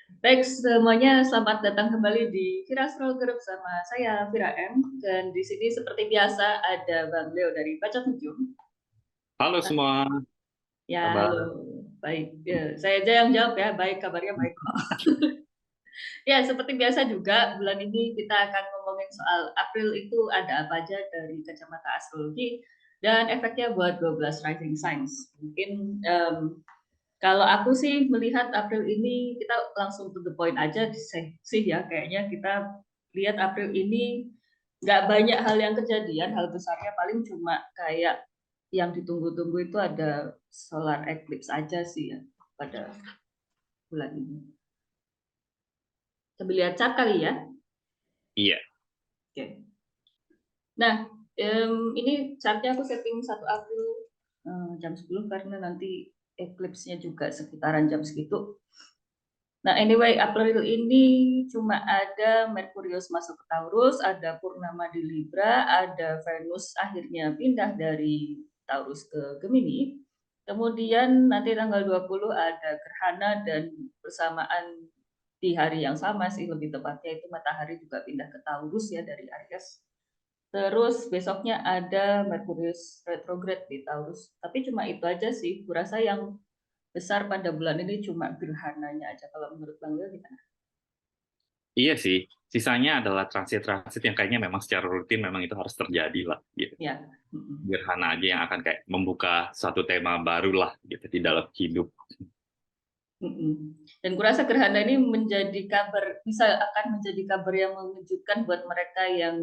Baik semuanya, selamat datang kembali di Vira Scroll Group sama saya Vira M. Dan di sini seperti biasa ada Bang Leo dari Baca Ujung. Halo Nah, semua, ya halo, kabar? baik. Ya, saya aja yang jawab ya, baik kabarnya baik kok. Ya seperti biasa juga bulan ini kita akan ngomongin soal April itu ada apa aja dari kacamata astrologi dan efeknya buat 12 rising signs. Mungkin kalau aku sih melihat April ini kita langsung to the point aja sih ya kayaknya kita lihat April ini nggak banyak hal yang kejadian, hal besarnya paling cuma kayak yang ditunggu-tunggu itu ada solar eclipse aja sih ya pada bulan ini. Coba lihat chart kali ya. Iya, Oke. Nah, ini chartnya aku setting 1 April jam 10 karena nanti eclipse-nya juga sekitaran jam segitu. Nah, anyway, April ini cuma ada Merkurius masuk ke Taurus, ada Purnama di Libra, ada Venus akhirnya pindah dari Taurus ke Gemini. Kemudian nanti tanggal 20 ada gerhana dan bersamaan di hari yang sama sih lebih tepatnya itu matahari juga pindah ke Taurus ya dari Aries. Terus besoknya ada Merkurius retrograde di Taurus. Tapi cuma itu aja sih. Kurasa yang besar pada bulan ini cuma gerhananya aja. Kalau menurut Bang Leo gimana? iya sih. Sisanya adalah transit-transit yang kayaknya memang secara rutin memang itu harus terjadi lah, gitu. Ya. Mm-mm. Gerhana aja yang akan kayak membuka satu tema baru lah, gitu, di dalam hidup. Mm-mm. Dan kurasa gerhana ini menjadi kabar, bisa akan menjadi kabar yang mengejutkan buat mereka yang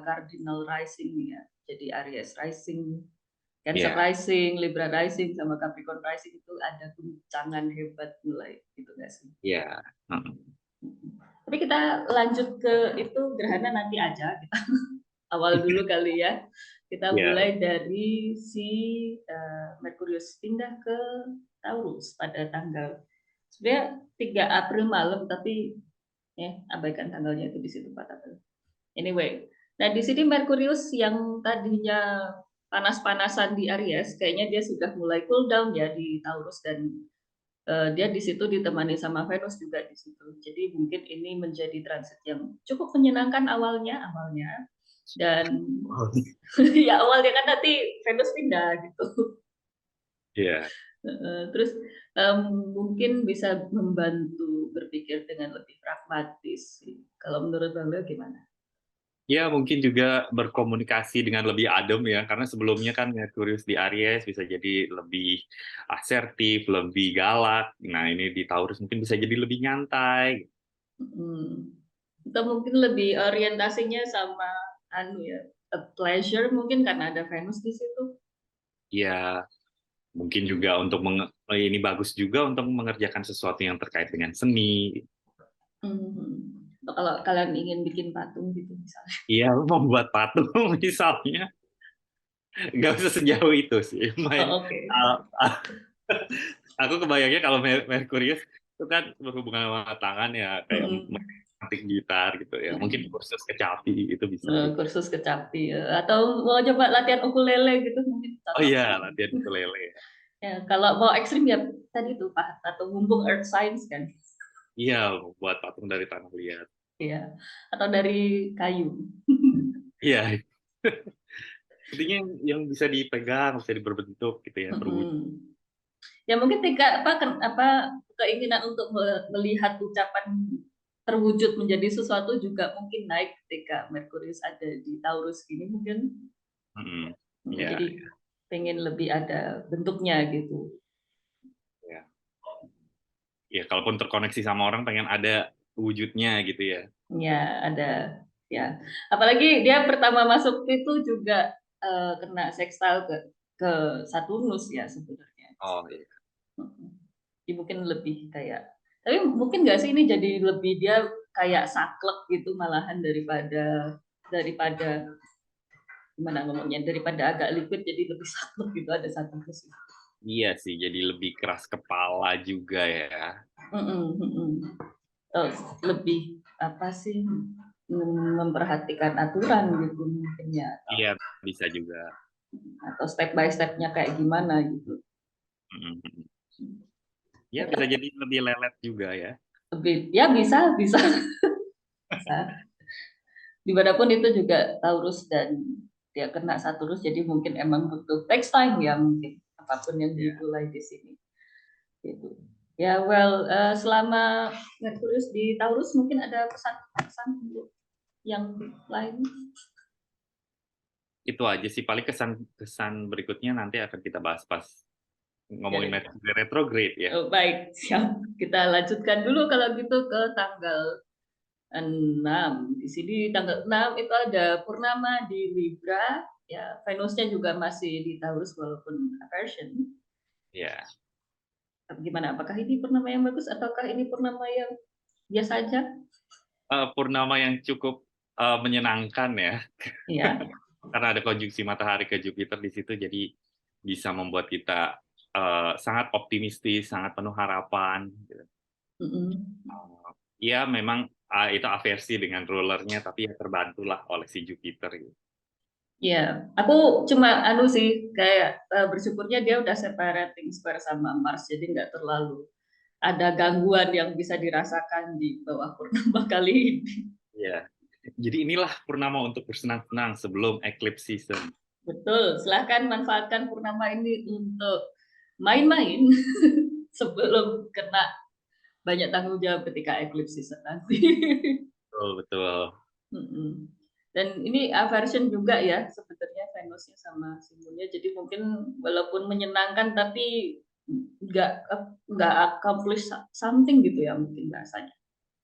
cardinal rising ya. Jadi Aries rising, Cancer Iya, rising, Libra rising, sama Capricorn rising itu ada guncangan hebat mulai gitu nggak sih? iya. Hmm. Tapi kita lanjut ke itu gerhana nanti aja. Kita awal dulu kali ya. Kita Iya, mulai dari si Merkurius pindah ke Taurus pada tanggal sebenarnya 3 April malam tapi abaikan tanggalnya itu di situ 4 April. Anyway, nah di sini Merkurius yang tadinya panas-panasan di Aries kayaknya dia sudah mulai cool down ya di Taurus dan dia di situ ditemani sama Venus juga di situ. Jadi mungkin ini menjadi transit yang cukup menyenangkan awalnya dan ya awalnya kan nanti Venus pindah gitu. iya. Terus mungkin bisa membantu berpikir dengan lebih pragmatis. Kalau menurut Bang Leo gimana? Ya, mungkin juga berkomunikasi dengan lebih adem ya, karena sebelumnya kan Merkurius di Aries bisa jadi lebih asertif, lebih galak. Nah, ini di Taurus mungkin bisa jadi lebih nyantai. Hmm. Atau mungkin lebih orientasinya sama anu ya, a pleasure mungkin karena ada Venus di situ. Ya, mungkin juga untuk ini bagus juga untuk mengerjakan sesuatu yang terkait dengan seni. Hmm. Atau kalau kalian ingin bikin patung gitu misalnya. Iya, membuat patung misalnya. Nggak usah sejauh itu sih. Main, Oh, oke. uh, aku kebayangnya kalau Merkurius itu kan berhubungan sama tangan ya, kayak Mm-mm. metik gitar gitu ya. Mungkin Mm-mm. kursus kecapi itu bisa sih. Kursus kecapi atau mau coba latihan ukulele gitu mungkin Oh cocok iya, sih. latihan ukulele ya. Ya, kalau mau ekstrim ya tadi tuh Pak atau mumpung Earth Science kan. Iya, buat patung dari tanah liat. Iya. Atau dari kayu. Iya, intinya yang bisa dipegang, bisa diberbentuk gitu ya, berwujud. Mm-mm. Ya mungkin tiga apa keinginan untuk melihat ucapan terwujud menjadi sesuatu juga mungkin naik ketika Merkurius ada di Taurus gini mungkin. Mm-mm. Iya, Jadi pengen lebih ada bentuknya gitu. iya. Ya, kalaupun terkoneksi sama orang pengen ada wujudnya gitu ya. Ya ada ya. Apalagi dia pertama masuk itu juga kena sextile ke Saturnus ya sebenarnya. Oh iya. Jadi mungkin lebih kayak tapi mungkin nggak sih ini jadi lebih dia kayak saklek gitu malahan daripada gimana ngomongnya daripada agak liquid jadi lebih saklek gitu ada Saturnus. Iya sih, jadi lebih keras kepala juga ya. Mm-mm, mm-mm. Oh, lebih apa sih memperhatikan aturan gitu mungkin ya Iya, bisa juga. atau step by stepnya kayak gimana gitu. Mm-mm. Ya, bisa jadi lebih lelet juga ya. lebih ya bisa bisa bisa. Dimanapun itu juga Taurus dan dia kena Saturnus, jadi mungkin emang butuh takes time ya mungkin apapun yang Ya. dimulai di sini. Gitu. Ya, well, selama Merkurius di Taurus mungkin ada pesan-pesan untuk yang lain. Itu aja sih, paling kesan berikutnya nanti akan kita bahas pas ngomongin Jadi, Mercury retrograde ya. baik, siap. Kita lanjutkan dulu kalau gitu ke tanggal 6. Di sini tanggal 6 itu ada purnama di Libra, ya Venusnya juga masih di Taurus walaupun aversion. Ya. Gimana? Apakah ini purnama yang bagus ataukah ini purnama yang biasa aja? Purnama yang cukup menyenangkan ya, Iya. karena ada konjungsi matahari ke Jupiter di situ, jadi bisa membuat kita sangat optimistis, sangat penuh harapan. Gitu. Mm-mm. Ya memang itu aversi dengan rulernya, tapi ya terbantulah oleh si Jupiter. Gitu. Ya, aku cuma anu sih kayak bersyukurnya dia udah separating square sama Mars, jadi nggak terlalu ada gangguan yang bisa dirasakan di bawah purnama kali ini. Ya. Jadi inilah purnama untuk bersenang-senang sebelum eclipse season. Betul, silahkan manfaatkan purnama ini untuk main-main sebelum kena banyak tanggung jawab ketika eclipse season nanti. Betul, betul. Mm-mm. Dan ini aversion juga ya sebenarnya Venusnya sama Simunya. Jadi mungkin walaupun menyenangkan tapi nggak nggak accomplish something gitu ya mungkin bahasanya.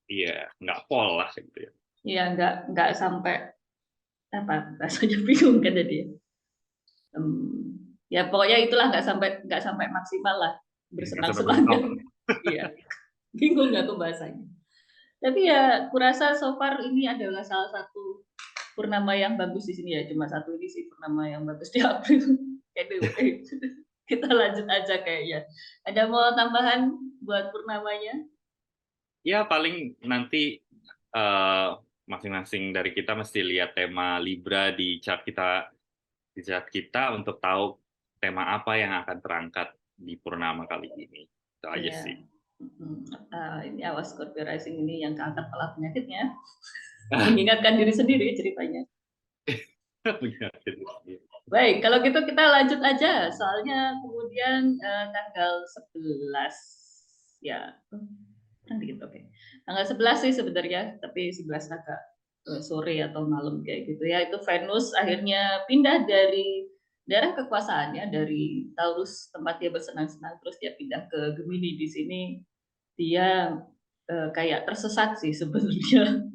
Iya, nggak pol lah gitu ya. Iya nggak sampai apa bahasanya bingung kan jadi. Ya pokoknya itulah nggak sampai maksimal lah Nggak sampai mentok. bersenang-senang. Iya bingung nggak tuh bahasanya. Tapi ya kurasa so far ini adalah salah satu purnama yang bagus di sini ya, cuma satu ini sih purnama yang bagus di April. Anyway, kita lanjut aja kayaknya. Ada mau tambahan buat purnamanya? Ya paling nanti eh, masing-masing dari kita mesti lihat tema Libra di chart kita untuk tahu tema apa yang akan terangkat di purnama kali ini. Itu aja Iya. sih. Ini awas Scorpio rising ini yang keangkat malah penyakitnya. Mengingatkan diri sendiri ceritanya. Baik, kalau gitu kita lanjut aja. Soalnya kemudian tanggal 11 ya. Nanti gitu, oke. Tanggal 11 sih sebenarnya, tapi 11 agak sore atau malam kayak gitu ya. Itu Venus akhirnya pindah dari daerah kekuasaannya dari Taurus tempat dia bersenang-senang terus dia pindah ke Gemini. Di sini dia kayak tersesat sih sebenarnya.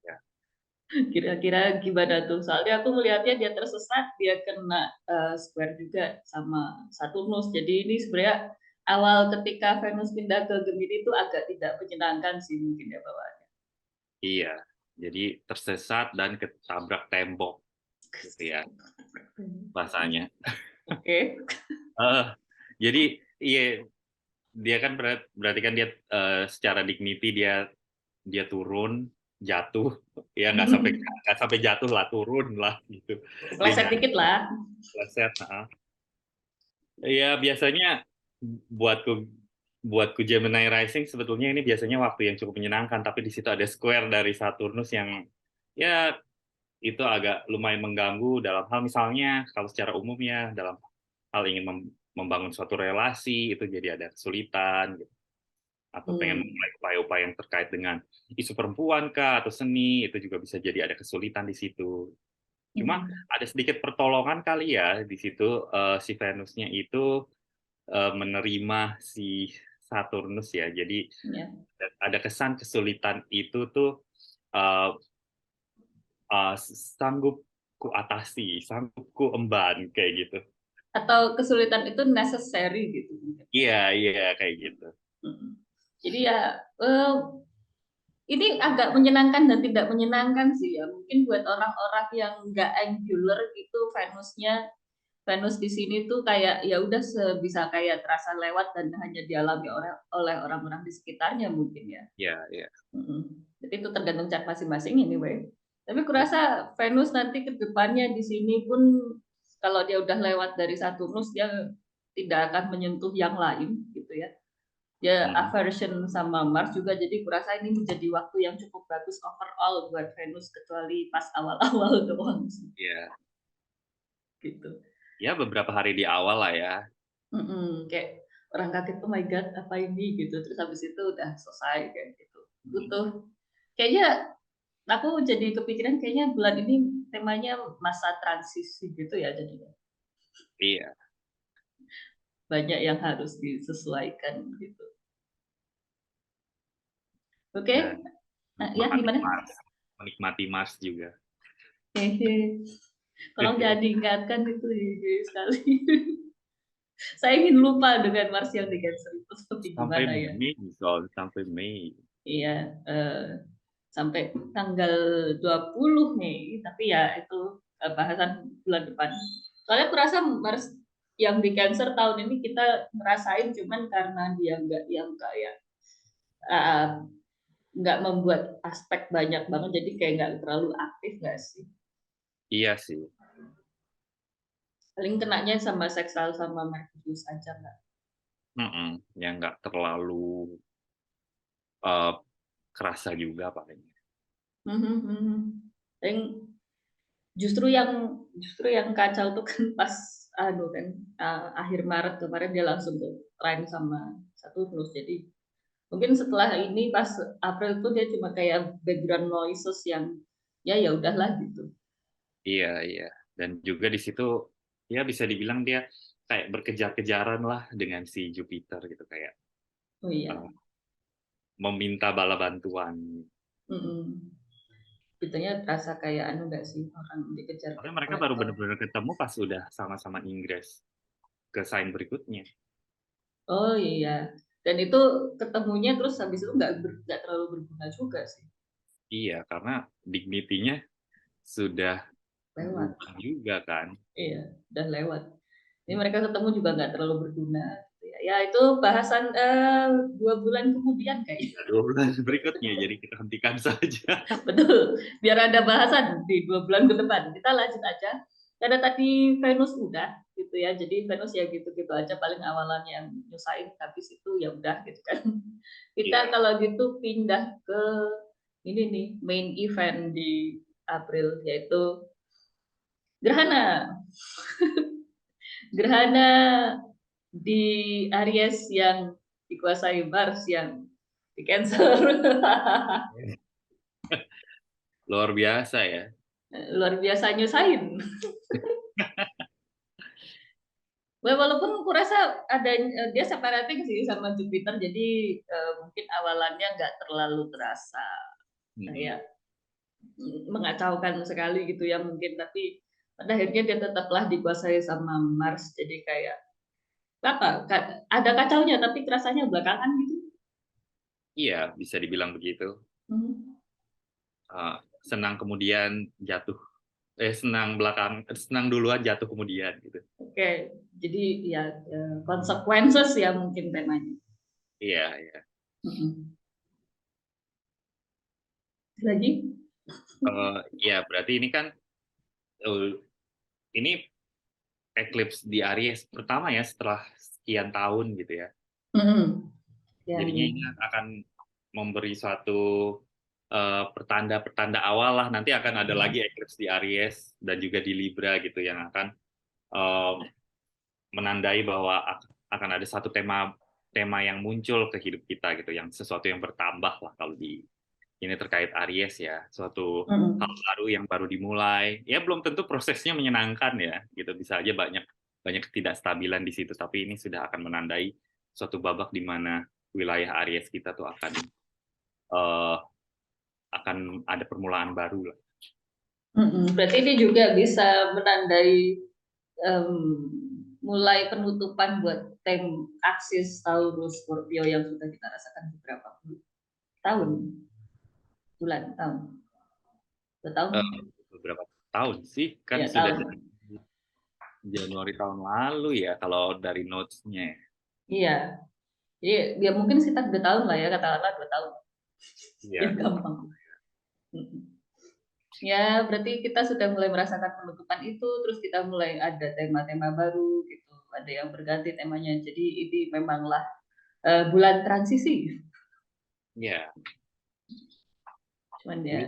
Ya. Kira-kira gimana tuh? Soalnya aku melihatnya dia tersesat, dia kena square juga sama Saturnus. Jadi ini sebenarnya awal ketika Venus pindah ke Gemini itu agak tidak menyenangkan sih mungkin ya bawaannya. Iya, jadi tersesat dan ketabrak tembok gitu ya bahasanya. Oke. Eh, jadi iya dia kan berarti kan dia secara dignity dia dia turun jatuh ya nggak sampai jatuh lah turun lah gitu dia Kepleset nyangkut dikit lah. pleset. Ya biasanya buatku buatku Gemini Rising sebetulnya ini biasanya waktu yang cukup menyenangkan tapi di situ ada square dari Saturnus yang ya itu agak lumayan mengganggu dalam hal misalnya kalau secara umum ya dalam hal ingin membangun suatu relasi itu jadi ada kesulitan gitu. Atau pengen memulai upaya-upaya yang terkait dengan isu perempuan kah atau seni itu juga bisa jadi ada kesulitan di situ. Cuma ada sedikit pertolongan kali ya di situ si Venusnya itu menerima si Saturnus ya. Jadi Ya. ada kesan kesulitan itu tuh uh, sanggup ku atasi, sanggup ku emban kayak gitu. Atau kesulitan itu necessary gitu. Iya, iya kayak gitu. Jadi ya ini agak menyenangkan dan tidak menyenangkan sih ya. Mungkin buat orang-orang yang nggak angular gitu Venus di sini tuh kayak ya udah sebisa kayak terasa lewat dan hanya dialami oleh orang-orang di sekitarnya mungkin ya. Iya, iya. Jadi itu tergantung cat masing-masing anyway. Tapi Ya. kurasa Venus nanti ke depannya di sini pun kalau dia udah lewat dari Saturnus dia tidak akan menyentuh yang lain gitu ya. ya aversion sama Mars juga, jadi kurasa ini menjadi waktu yang cukup bagus overall buat Venus, kecuali pas awal-awal doang sih. Iya. Gitu. Ya beberapa hari di awal lah ya. Kayak orang kaget, oh my god apa ini gitu, terus habis itu udah selesai kayak gitu. Butuh kayaknya, aku jadi kepikiran kayaknya bulan ini temanya masa transisi gitu ya, jadinya Iya. banyak yang harus disesuaikan gitu. Oke, Dan ya menikmati gimana? Mars. Menikmati Mars juga. Hehe. Tolong jangan diingatkan itu sekali. Saya ingin lupa dengan Mars yang di Cancer itu seperti Sampai gimana ya. Mei, soal sampai Mei. Iya, sampai tanggal 20 Mei, tapi ya itu bahasan bulan depan. Soalnya aku rasa Mars yang di Cancer tahun ini kita ngerasain cuman karena dia nggak yang kayak uh, nggak membuat aspek banyak banget, jadi kayak nggak terlalu aktif nggak sih. Iya sih. Paling kenanya sama Sextile sama Merkurius aja nggak. Yang nggak terlalu uh, kerasa juga paling. Paling justru yang kacau tuh kan pas kan akhir Maret kemarin dia langsung tuh trend sama Saturnus, jadi mungkin setelah ini pas April tuh dia cuma kayak background noises yang ya udahlah gitu. Iya, iya. Dan juga di situ ya bisa dibilang dia kayak berkejar-kejaran lah dengan si Jupiter gitu, kayak Oh iya. uh, meminta bala bantuan. Itunya terasa kayak anu nggak sih, orang dikejar Karena mereka baru kolektor. benar-benar ketemu pas udah sama-sama ingress ke sign berikutnya. Oh iya, dan itu ketemunya terus habis itu nggak terlalu berguna juga sih. Iya, karena dignity-nya sudah Lewat. berubah juga kan. Iya, udah lewat. Ini mereka ketemu juga nggak terlalu berguna gitu ya. Ya itu bahasan 2 bulan kemudian kayaknya. 2 bulan berikutnya, jadi kita hentikan saja. Betul, biar ada bahasan di 2 bulan ke depan. Kita lanjut aja. Karena tadi Venus udah gitu ya. Jadi Venus ya gitu-gitu aja, paling awalan yang nyusahin, habis itu ya udah gitu kan. Kita Iya. kalau gitu pindah ke ini nih, main event di April, yaitu gerhana. Gerhana di Aries yang dikuasai Mars yang di Cancer. Luar biasa ya. Luar biasa nyusahin. Walaupun aku rasa ada dia separating sih sama Jupiter, jadi mungkin awalannya nggak terlalu terasa kayak mengacaukan sekali gitu ya mungkin, tapi pada akhirnya dia tetaplah dikuasai sama Mars, jadi kayak apa, ada kacaunya tapi rasanya belakangan gitu. Iya, bisa dibilang begitu. Hmm. Senang kemudian jatuh. Senang duluan jatuh kemudian gitu. Oke, jadi ya consequences ya mungkin temanya. Iya, iya. Lagi? Ya, berarti ini kan ini eclipse di Aries pertama ya setelah sekian tahun gitu ya. Ya, Jadinya ya. ini akan memberi suatu pertanda-pertanda awal lah. Nanti akan ada lagi eclipse di Aries dan juga di Libra gitu yang akan eh, menandai bahwa akan ada satu tema tema yang muncul ke hidup kita gitu, yang sesuatu yang bertambah lah kalau di ini terkait Aries ya, suatu hal baru yang baru dimulai. Ya belum tentu prosesnya menyenangkan ya, gitu bisa aja banyak banyak ketidakstabilan di situ, tapi ini sudah akan menandai suatu babak di mana wilayah Aries kita tuh uh, akan ada permulaan baru lah. Berarti ini juga bisa menandai mulai penutupan buat aksis Taurus Scorpio yang sudah kita rasakan beberapa tahun, tahun, 2 tahun, Beberapa tahun sih, kan ya sudah tahun. dari Januari tahun lalu ya kalau dari notes-nya. Iya, jadi ya mungkin sekitar 2 tahun lah ya, katakanlah 2 tahun, Iya, yang gampang. Ya, berarti kita sudah mulai merasakan penutupan itu, terus kita mulai ada tema-tema baru gitu, ada yang berganti temanya. Jadi ini memanglah bulan transisi. Ya, Cuman dulu. ya,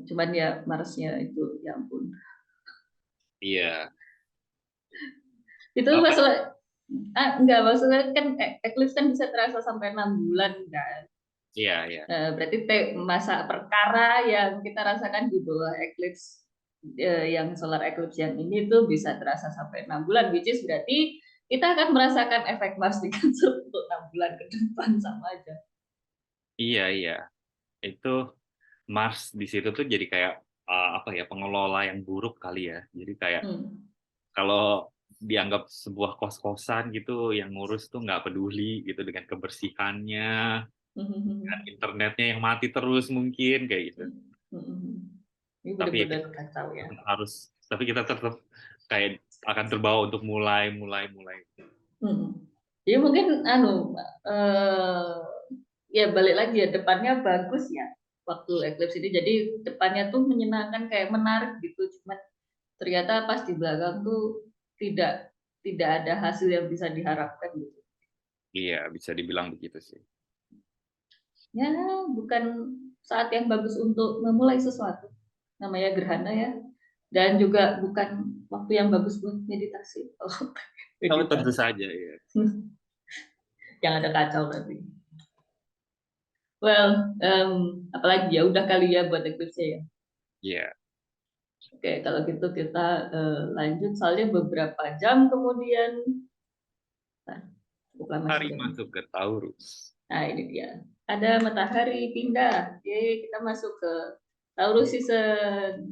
cuman ya Marsnya itu, ya ampun. Iya. Itu Apa? masalah, enggak, maksudnya kan eclipse kan bisa terasa sampai 6 bulan kan. Iya, iya. Berarti masa perkara yang kita rasakan di bawah eclipse, yang solar eclipse yang ini tuh bisa terasa sampai 6 bulan, which is berarti kita akan merasakan efek Mars dengan untuk 6 bulan ke depan sama aja. Iya, iya. Itu Mars di situ tuh jadi kayak apa ya, pengelola yang buruk kali ya. Jadi kayak Hmm. kalau dianggap sebuah kos-kosan gitu yang ngurus tuh nggak peduli gitu dengan kebersihannya, dengan internetnya yang mati terus mungkin kayak gitu. Ini Tapi ya benar-benar kita kacau ya. tapi kita tetap kayak akan terbawa untuk mulai. Hmm. Jadi mungkin eh, ya balik lagi ya, depannya bagus ya waktu eclipse ini. Jadi depannya tuh menyenangkan, kayak menarik gitu. Cuman ternyata pas di belakang tuh tidak tidak ada hasil yang bisa diharapkan gitu. Iya, bisa dibilang begitu sih. Ya, bukan saat yang bagus untuk memulai sesuatu. Namanya gerhana ya. Dan juga bukan waktu yang bagus buat meditasi. Oh, Oh, tentu meditasi. saja ya. Yang ada kacau nanti. Well, apalagi ya, udah kali ya buat eclipse ya. Iya, Oke, kalau gitu kita lanjut, soalnya beberapa jam kemudian, nah, cukup lama hari sudah ini. masuk ke Taurus. Nah, ini dia. Ada matahari pindah. Jadi kita masuk ke Taurus season.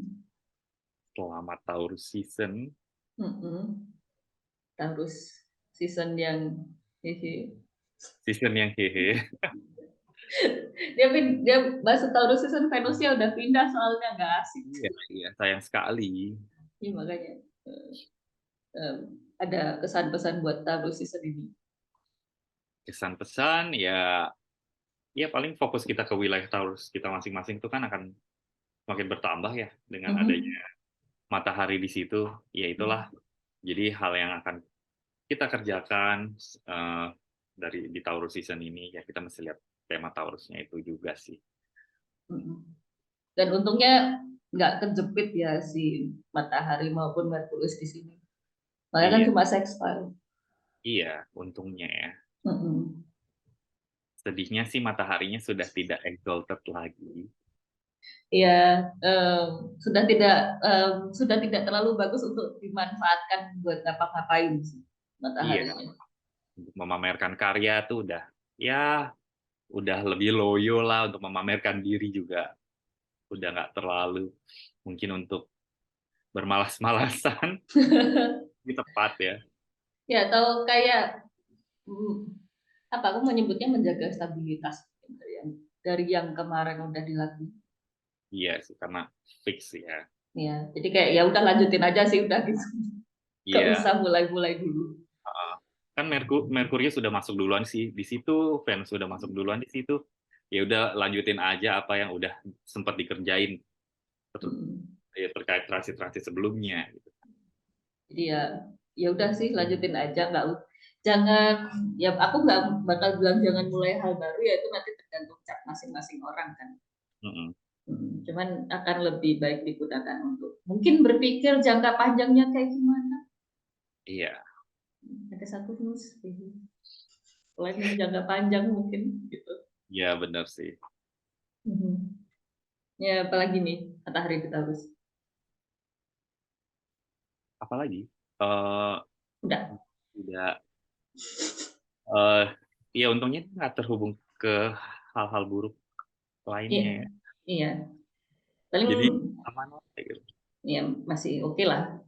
Selamat Taurus season. Mm-mm. Taurus season yang hehe. Season yang hehe. Dia masuk Taurus season, Venusnya udah pindah soalnya nggak asik. Iya, iya, sayang sekali. Ini makanya eh, em, ada kesan-pesan buat Taurus season ini. Kesan pesan ya, ya paling fokus kita ke wilayah Taurus kita masing-masing itu kan akan makin bertambah ya dengan adanya Mhm. matahari di situ. Ya itulah, jadi hal yang akan kita kerjakan dari di Taurus season ini ya, kita mesti lihat tema Taurusnya itu juga sih. Mhm. Dan untungnya nggak kejepit ya si matahari maupun Merkurius di sini. Makanya kan Iya, cuma sextile. iya, untungnya ya. Mhm. Sedihnya sih mataharinya sudah tidak exalted lagi. Ya, sudah tidak terlalu bagus untuk dimanfaatkan buat ngapa-ngapain sih Iya, mataharinya. untuk memamerkan karya tuh ya udah lebih loyo lah, untuk memamerkan diri juga udah nggak terlalu, mungkin untuk bermalas-malasan ini tepat ya. Ya, atau kayak hmm, apa, aku menyebutnya menjaga stabilitas dari yang kemarin udah dilakukan. Iya sih, karena fix ya. Ya, jadi kayak ya udah lanjutin aja sih, udah gitu. Gak Iya. usah mulai-mulai dulu. Heeh. Kan Merkurius sudah masuk duluan sih di situ, Venus sudah masuk duluan di situ. Ya udah lanjutin aja apa yang udah sempat dikerjain Hmm. terkait transit-transit sebelumnya gitu. Jadi ya, ya udah sih lanjutin aja, nggak, jangan, ya aku nggak bakal bilang jangan mulai hal baru, ya itu nanti tergantung cap masing-masing orang kan. Mm-mm. Cuman akan lebih baik digunakan untuk mungkin berpikir jangka panjangnya kayak gimana. Iya, Ada satu news planning jangka panjang mungkin gitu. iya benar sih. Mhm. Ya apalagi nih matahari di Taurus. Apalagi eh Udah. tidak eh ya untungnya nggak terhubung ke hal-hal buruk Iya, lainnya ya. iya. Paling Jadi aman lah kayak gitu. ya masih oke lah.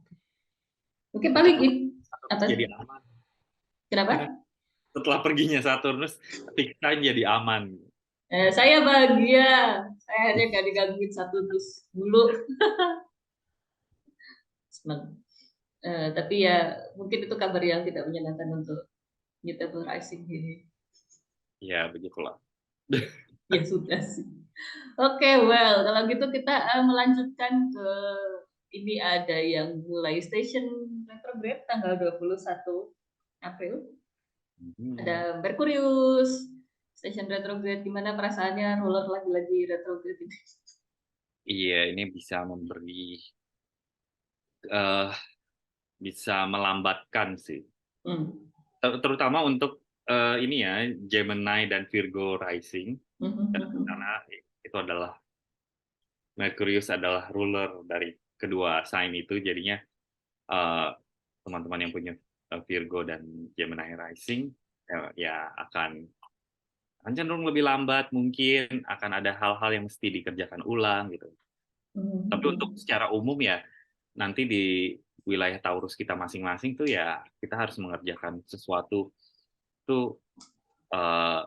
Mungkin paling Keceplosan apa? Saturnus jadi aman. Kenapa? Setelah perginya Saturnus, kita jadi aman. Saya bahagia. Saya hanya gak digangguin satu terus dulu. Senang. Tapi ya mungkin itu kabar yang tidak menyenangkan untuk Mutable Rising ini. Ya begitulah. Ya sudah sih. Oke, well, kalau gitu kita melanjutkan ke ini, ada yang mulai station retrograde tanggal 21 April. Ada Merkurius, station retrograde. Gimana perasaannya ruler lagi-lagi retrograde ini? Iya, ini eh, bisa melambatkan sih. Hmm. Terutama untuk ini ya, Gemini dan Virgo rising, karena itu adalah Merkurius adalah ruler dari kedua sign itu, jadinya eh, teman-teman yang punya Virgo dan Gemini rising ya akan cenderung lebih lambat, mungkin akan ada hal-hal yang mesti dikerjakan ulang gitu. Tapi untuk secara umum ya nanti di wilayah Taurus kita masing-masing tuh ya kita harus mengerjakan sesuatu tuh eh,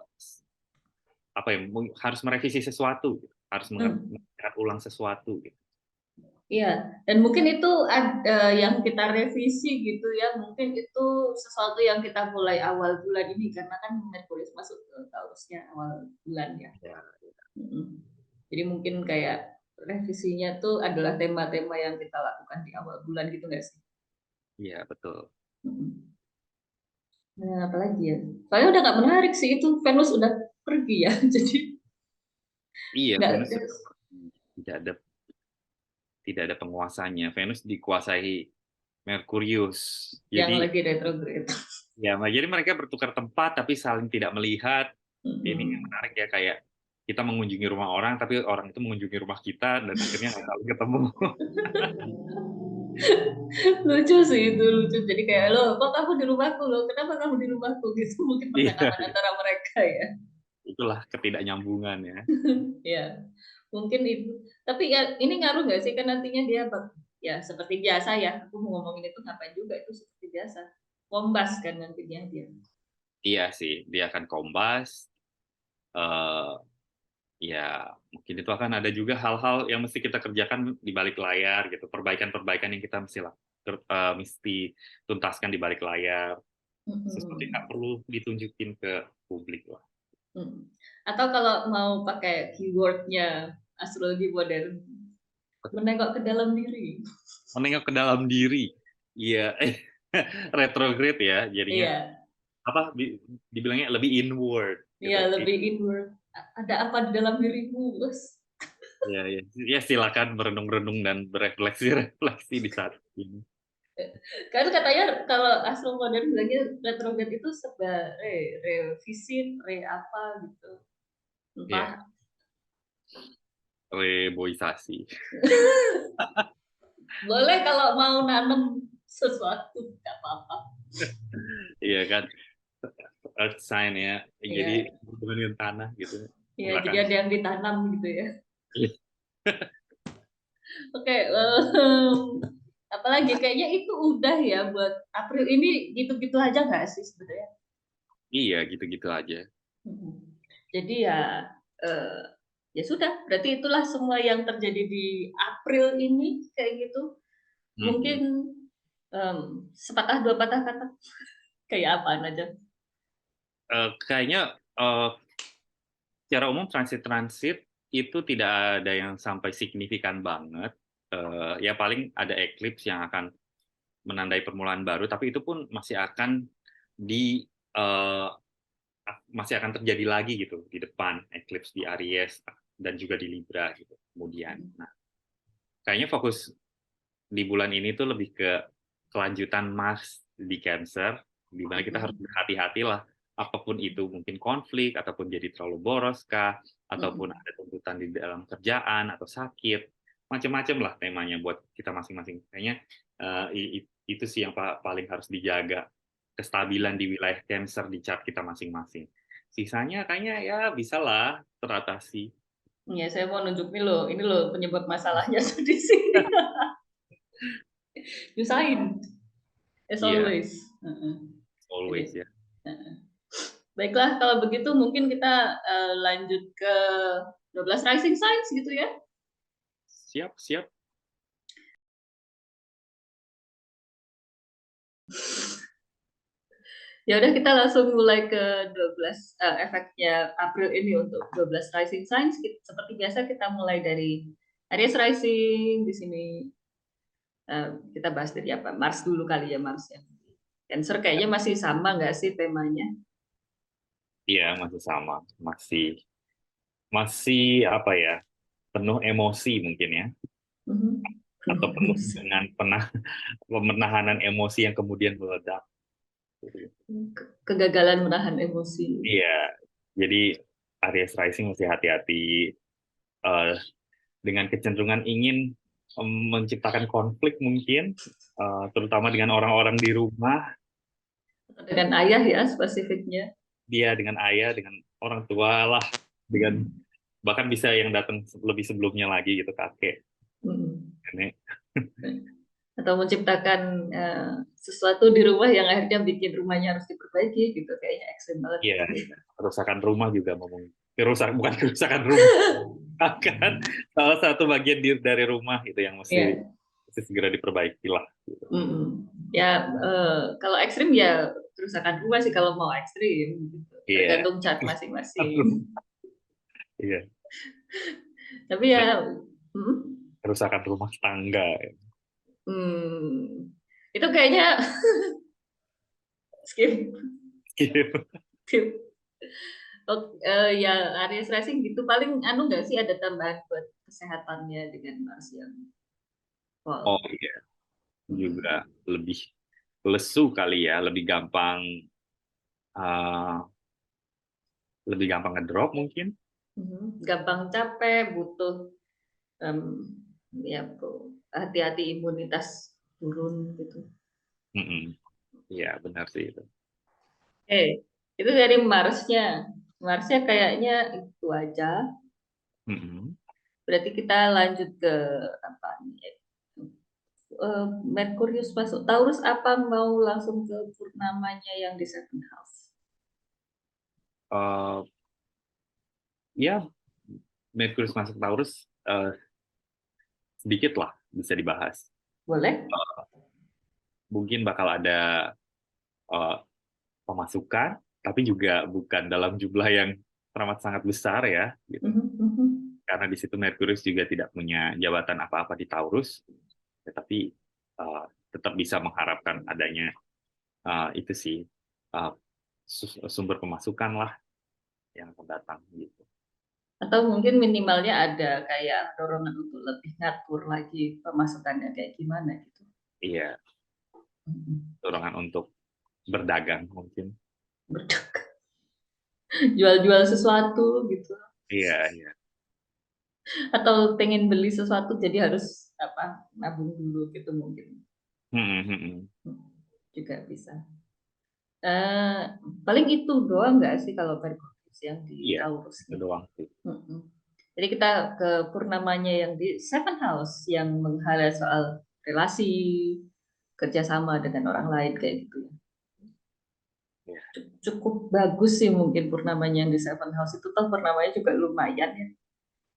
apa ya harus merevisi sesuatu gitu. Harus Hmm. mengerjakan ulang sesuatu gitu. Iya, dan mungkin itu yang kita revisi gitu ya, mungkin itu sesuatu yang kita mulai awal bulan ini karena kan Merkurius masuk ke Taurusnya awal bulan ya. Ya, Mm-mm. Jadi mungkin kayak revisinya tuh adalah tema-tema yang kita lakukan di awal bulan gitu nggak sih? iya betul. Mm-mm. Nah, apalagi ya? Soalnya udah nggak menarik sih itu Venus udah pergi ya, jadi Iya, nggak Venus tidak ada penguasanya. Venus dikuasai Merkurius. yang Jadi lagi retrograde. ya, jadi mereka bertukar tempat tapi saling tidak melihat. Ini yang Mm-mm. menarik ya, kayak kita mengunjungi rumah orang tapi orang itu mengunjungi rumah kita dan akhirnya nggak saling ketemu. Lucu sih itu lucu jadi kayak lo kok kamu di rumahku lo kenapa kamu di rumahku gitu mungkin Iya, percakapan antara mereka ya. itulah ketidaknyambungan ya. Ya mungkin itu tapi ya ini ngaruh nggak sih kan nantinya dia ya seperti biasa ya aku mau ngomongin itu ngapain juga itu seperti biasa kombas kan nantinya dia. Iya sih, dia akan kombas. eh ya, mungkin itu akan ada juga hal-hal yang mesti kita kerjakan di balik layar gitu. Perbaikan-perbaikan yang kita mesti tuntaskan di balik layar. Sesuatu yang nggak Mm-mm. perlu ditunjukin ke publik lah. Mm. Atau kalau mau pakai keywordnya astrologi modern menengok ke dalam diri. Menengok ke dalam diri. Iya, retrograde ya, jadinya Iya. apa dibilangnya lebih inward Iya gitu. lebih inward. Ada apa di dalam dirimu bos. Ya, ya, ya silakan merenung-renung dan berefleksi-refleksi di saat ini. Kan katanya kalau astro modern bilangnya retrograde itu revisi, apa gitu. Ya, Entah. reboisasi. Boleh kalau mau nanam sesuatu, nggak apa-apa. Iya kan, earth sign ya. Jadi Iya, hubungan dengan tanah gitu. iya, jadi Silakan. ada yang ditanam gitu ya. Iya, Oke, apalagi kayaknya itu udah ya buat April ini gitu-gitu aja nggak sih sebenarnya? iya, gitu-gitu aja. Mhm. Jadi ya eh, ya sudah, berarti itulah semua yang terjadi di April ini kayak gitu. Mungkin Mhm. sepatah dua patah kata kayak apa aja. Kayaknya secara umum transit-transit itu tidak ada yang sampai signifikan banget. Ya paling ada eclipse yang akan menandai permulaan baru, tapi itu pun di eh, masih akan terjadi lagi gitu di depan, eclipse di Aries dan juga di Libra gitu. Kemudian, nah kayaknya fokus di bulan ini tuh lebih ke kelanjutan Mars di Cancer, di mana kita harus berhati-hati lah, apapun itu, mungkin konflik, ataupun jadi terlalu boros kah, ataupun ada tuntutan di dalam kerjaan, atau sakit, macam-macam lah temanya buat kita masing-masing. Kayaknya itu sih yang paling harus dijaga, kestabilan di wilayah Cancer di chart kita masing-masing. Sisanya kayaknya ya bisa lah teratasi. Ya, saya mau nunjuk nih loh, ini loh penyebab masalahnya di sini. Nyusahin, as Iya, always. always Jadi, ya. baiklah kalau begitu mungkin kita lanjut ke 12 rising signs gitu ya. Siap, siap. Ya udah kita langsung mulai ke 12 efeknya April ini untuk 12 rising signs. Seperti biasa kita mulai dari Aries rising di sini kita bahas dari apa? Mars dulu kali ya Mars ya. Cancer kayaknya masih sama nggak sih temanya? Iya, masih sama, masih masih apa ya, penuh emosi mungkin ya, Mhm. atau penuh dengan pemenahanan emosi yang kemudian meledak. Kegagalan menahan emosi. Iya, jadi Aries Rising mesti hati-hati eh, dengan kecenderungan ingin menciptakan konflik mungkin, terutama dengan orang-orang di rumah, Dengan ayah ya spesifiknya. dia dengan ayah, dengan orang tua lah, dengan bahkan bisa yang datang lebih sebelumnya lagi gitu, kakek, Mm. nenek. Atau menciptakan sesuatu di rumah yang akhirnya bikin rumahnya harus diperbaiki gitu, kayaknya ekstrem banget. Iya, kerusakan rumah juga ngomong. Bukan kerusakan rumah, akan salah satu bagian dari rumah itu yang Iya. mesti segera diperbaiki lah. Gitu. Mm-mm. Ya, kalau ekstrim ya kerusakan rumah sih kalau mau ekstrim, gitu. Iya, Tergantung cat masing-masing. iya, Tapi ya, hmm, kerusakan rumah tangga. hmm, itu kayaknya skip, Gitu. skip. Oh, ya Aries Racing gitu paling anu nggak sih ada tambahan buat kesehatannya dengan Mars yang Oh fall. iya, juga Mm-mm. lebih lesu kali ya, uh, lebih gampang ngedrop mungkin. Mhm. Gampang capek, butuh em, ya hati-hati imunitas turun gitu. Mm-mm. Iya, benar sih itu. Itu dari Marsnya. Marsnya kayaknya itu aja. Mm-mm. Berarti kita lanjut ke apa nih? Merkurius masuk Taurus apa mau langsung ke purnamanya yang di Seven House? Uh, ya, Merkurius masuk Taurus, sedikit lah bisa dibahas. Boleh? Mungkin bakal ada uh, pemasukan, tapi juga bukan dalam jumlah yang teramat sangat besar ya, gitu. Mhm, mhm. Karena di situ Merkurius juga tidak punya jabatan apa-apa di Taurus, tetapi uh, tetap bisa mengharapkan adanya itu sih, uh, sumber pemasukan lah yang akan datang gitu. Atau mungkin minimalnya ada kayak dorongan untuk lebih ngatur lagi pemasukannya kayak gimana gitu. Iya, Mhm. dorongan untuk berdagang mungkin. Jual-jual sesuatu gitu. Iya, iya. Atau pengen beli sesuatu jadi harus apa nabung dulu gitu mungkin. Hmm, hmm, hmm. Juga bisa. Eh, Paling itu doang nggak sih kalau Merkurius yang di Iya, Taurus itu nih. doang sih. Mm-mm. Jadi kita ke purnamanya yang di Seven House yang menghala soal relasi, kerjasama dengan orang lain kayak gitu ya. Iya, Cukup bagus sih mungkin purnamanya yang di Seven House itu toh purnamanya juga lumayan ya.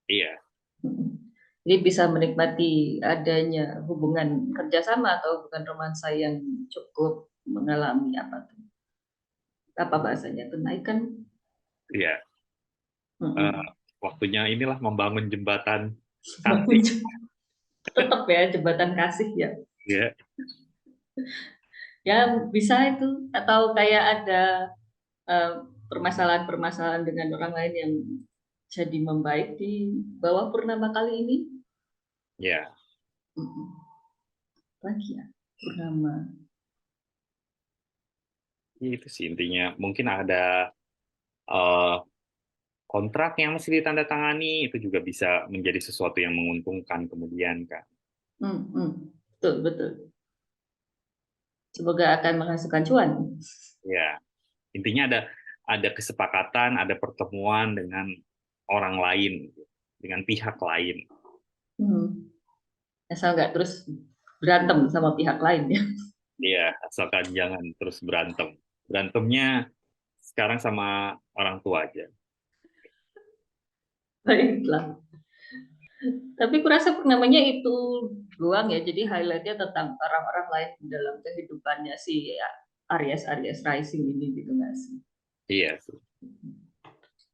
iya, Mm-mm. Jadi bisa menikmati adanya hubungan kerjasama atau hubungan romansa yang cukup mengalami apa bahasanya tuh naik kan. iya. Eh, Mm-mm. waktunya inilah membangun jembatan kasih. Tetap ya jembatan kasih ya. Ya, Ya bisa itu atau kayak ada eh, permasalahan-permasalahan dengan orang lain yang jadi membaik di bawah purnama kali ini. ya. Mm-mm. Lagi ya purnama. Itu sih intinya. Mungkin ada eh, kontrak yang mesti ditandatangani, itu juga bisa menjadi sesuatu yang menguntungkan kemudian kan. Mm-mm. Betul betul. Semoga akan menghasilkan cuan. Ya, intinya ada kesepakatan, ada pertemuan dengan orang lain, dengan pihak lain. Hmm. Asal nggak terus berantem sama pihak lain ya. Ya, asalkan jangan terus berantem. Berantemnya sekarang sama orang tua aja. Baiklah. Tapi kurasa purnamanya itu doang ya. Jadi highlightnya tentang orang-orang lain dalam kehidupannya si ya, Aries Aries Rising ini gitu nggak sih? Iya sih.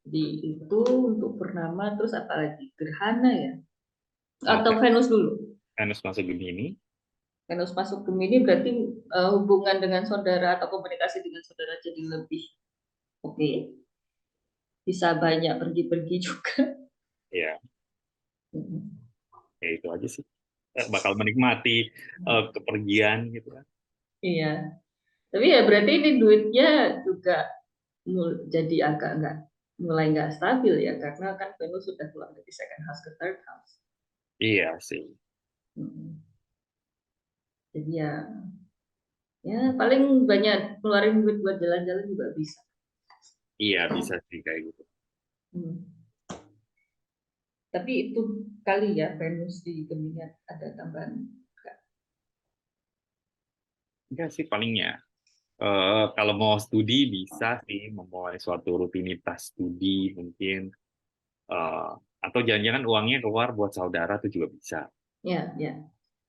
Jadi itu untuk purnama terus apalagi gerhana ya Nah, atau Venus dulu. Venus masuk Gemini. Venus masuk Gemini berarti hubungan dengan saudara atau komunikasi dengan saudara jadi lebih oke. Bisa banyak pergi-pergi juga. Ya, Mm. ya itu aja sih. Bakal menikmati kepergian gitu kan. Iya, tapi ya berarti ini duitnya juga jadi agak mulai nggak stabil ya, karena kan Venus sudah keluar dari second house ke third house. Iya sih. Mm. Jadi ya paling banyak keluarin duit buat jalan-jalan juga bisa. Iya bisa sih kayak gitu. Hmm. Tapi itu kali ya Venus di Gemini ada tambahan. Enggak sih palingnya. Kalau mau studi bisa sih memulai suatu rutinitas studi mungkin. Eh, atau jangan-jangan uangnya keluar buat saudara tuh juga bisa. Ya, ya,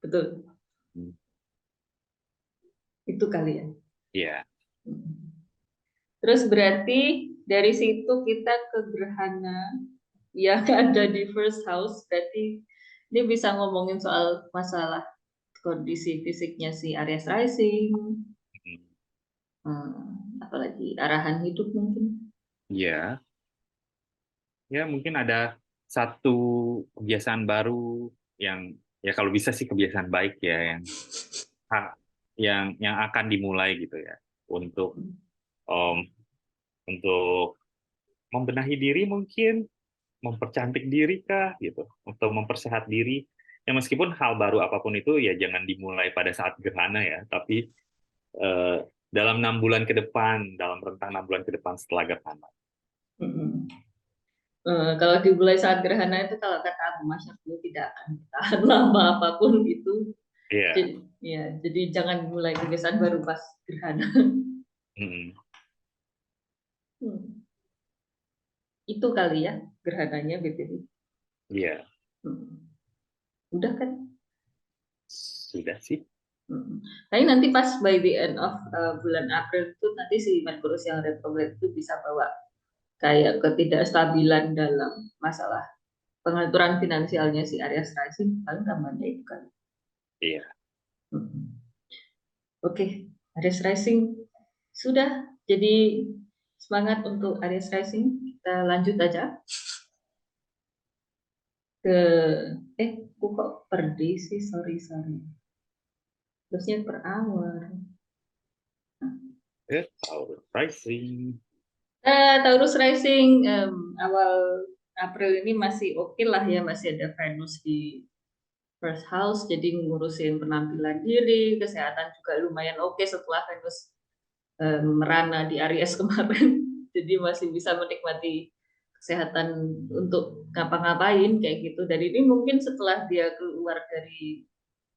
betul. Hmm, Itu kali ya. Iya, Hmm. Terus berarti dari situ kita ke gerhana yang ada di first house. Berarti ini bisa ngomongin soal masalah kondisi fisiknya si Aries rising, Hmm, apalagi arahan hidup mungkin. iya, ya mungkin ada satu kebiasaan baru yang ya kalau bisa sih kebiasaan baik ya yang akan dimulai gitu ya untuk um, untuk membenahi diri mungkin mempercantik diri kah gitu untuk mempersehat diri ya meskipun hal baru apapun itu ya jangan dimulai pada saat gerhana ya tapi eh, dalam 6 bulan ke depan dalam rentang 6 bulan ke depan setelah gerhana. Mm-mm. Kalau dimulai saat gerhana itu kalau kata Abu Masyar dulu tidak akan tahan lama apapun itu. Iya. Jadi, ya, jadi jangan mulai kebiasaan baru pas gerhana. Mm-mm. Hmm. Itu kali ya gerhananya BTW. Iya Hmm. Udah kan? sudah sih. Hmm. Tapi nanti pas by the end of bulan April itu nanti si Merkurius yang retrograde itu bisa bawa kayak ketidakstabilan dalam masalah pengaturan finansialnya si Aries rising, paling tambahnya itu kan. Iya. Hmm. Oke, Aries rising sudah. Jadi semangat untuk Aries rising. Kita lanjut aja ke kok per day sih, sorry. Terusnya per hour. Taurus rising. Taurus rising awal April ini masih oke lah ya, masih ada Venus di first house, jadi ngurusin penampilan diri, kesehatan juga lumayan oke setelah Venus merana di Aries kemarin. Jadi masih bisa menikmati kesehatan untuk ngapa-ngapain kayak gitu. Dan ini mungkin setelah dia keluar dari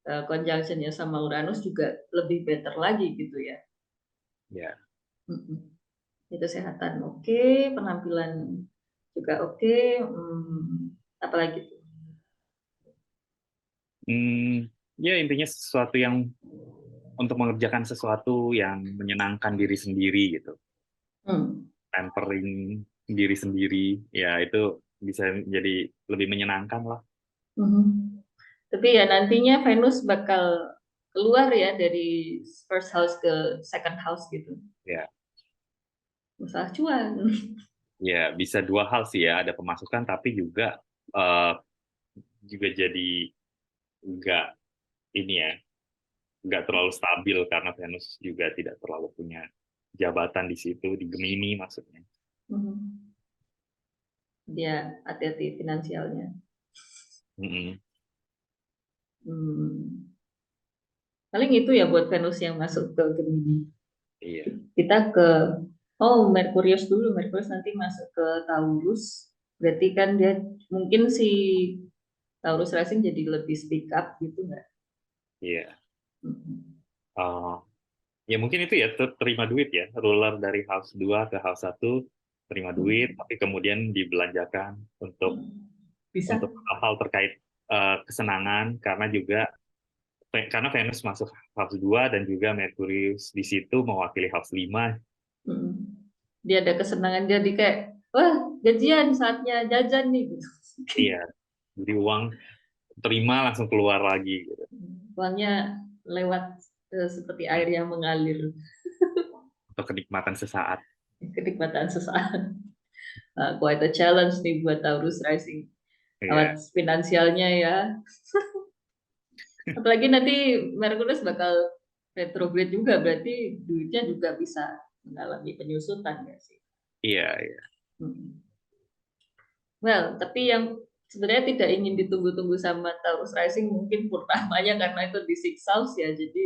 conjunctionnya sama Uranus juga lebih better lagi gitu ya. Ya. Jadi kesehatan oke, penampilan juga oke, apalagi tuh. Ya intinya sesuatu yang untuk mengerjakan sesuatu yang menyenangkan diri sendiri gitu. Hmm. Pampering diri sendiri ya itu bisa jadi lebih menyenangkan lah. Mhm. Tapi ya nantinya Venus bakal keluar ya dari first house ke second house gitu. Ya. Masalah cuan. Ya bisa dua hal sih ya ada pemasukan tapi eh, juga jadi nggak ini ya nggak terlalu stabil karena Venus juga tidak terlalu punya jabatan di situ di Gemini maksudnya. Mhm. Dia hati-hati finansialnya. Mm-mm. Hmm. Paling itu ya buat Venus yang masuk ke Gemini. Iya. Kita ke Merkurius dulu. Merkurius nanti masuk ke Taurus. Berarti kan dia mungkin si Taurus rising jadi lebih speak up gitu nggak? Iya. Mhm. Eh, ya mungkin itu ya terima duit ya ruler dari house 2 ke house 1 terima duit tapi kemudian dibelanjakan untuk Bisa. hal-hal terkait kesenangan karena juga karena Venus masuk house 2 dan juga Merkurius di situ mewakili house 5. Mm. Dia ada kesenangan dia di kayak, wah gajian saatnya jajan nih gitu. Iya, jadi uang terima langsung keluar lagi gitu. Uangnya lewat seperti air yang mengalir, Untuk kenikmatan sesaat. kenikmatan sesaat. Quite a challenge nih buat Taurus Rising. Iya. Alat finansialnya ya. Apalagi nanti Merkurius bakal retrograde juga, berarti duitnya juga bisa mengalami penyusutan nggak sih? Iya, iya. Hmm. Well, tapi yang sebenarnya tidak ingin ditunggu-tunggu sama Taurus Rising mungkin purnamanya karena itu di Six House ya, jadi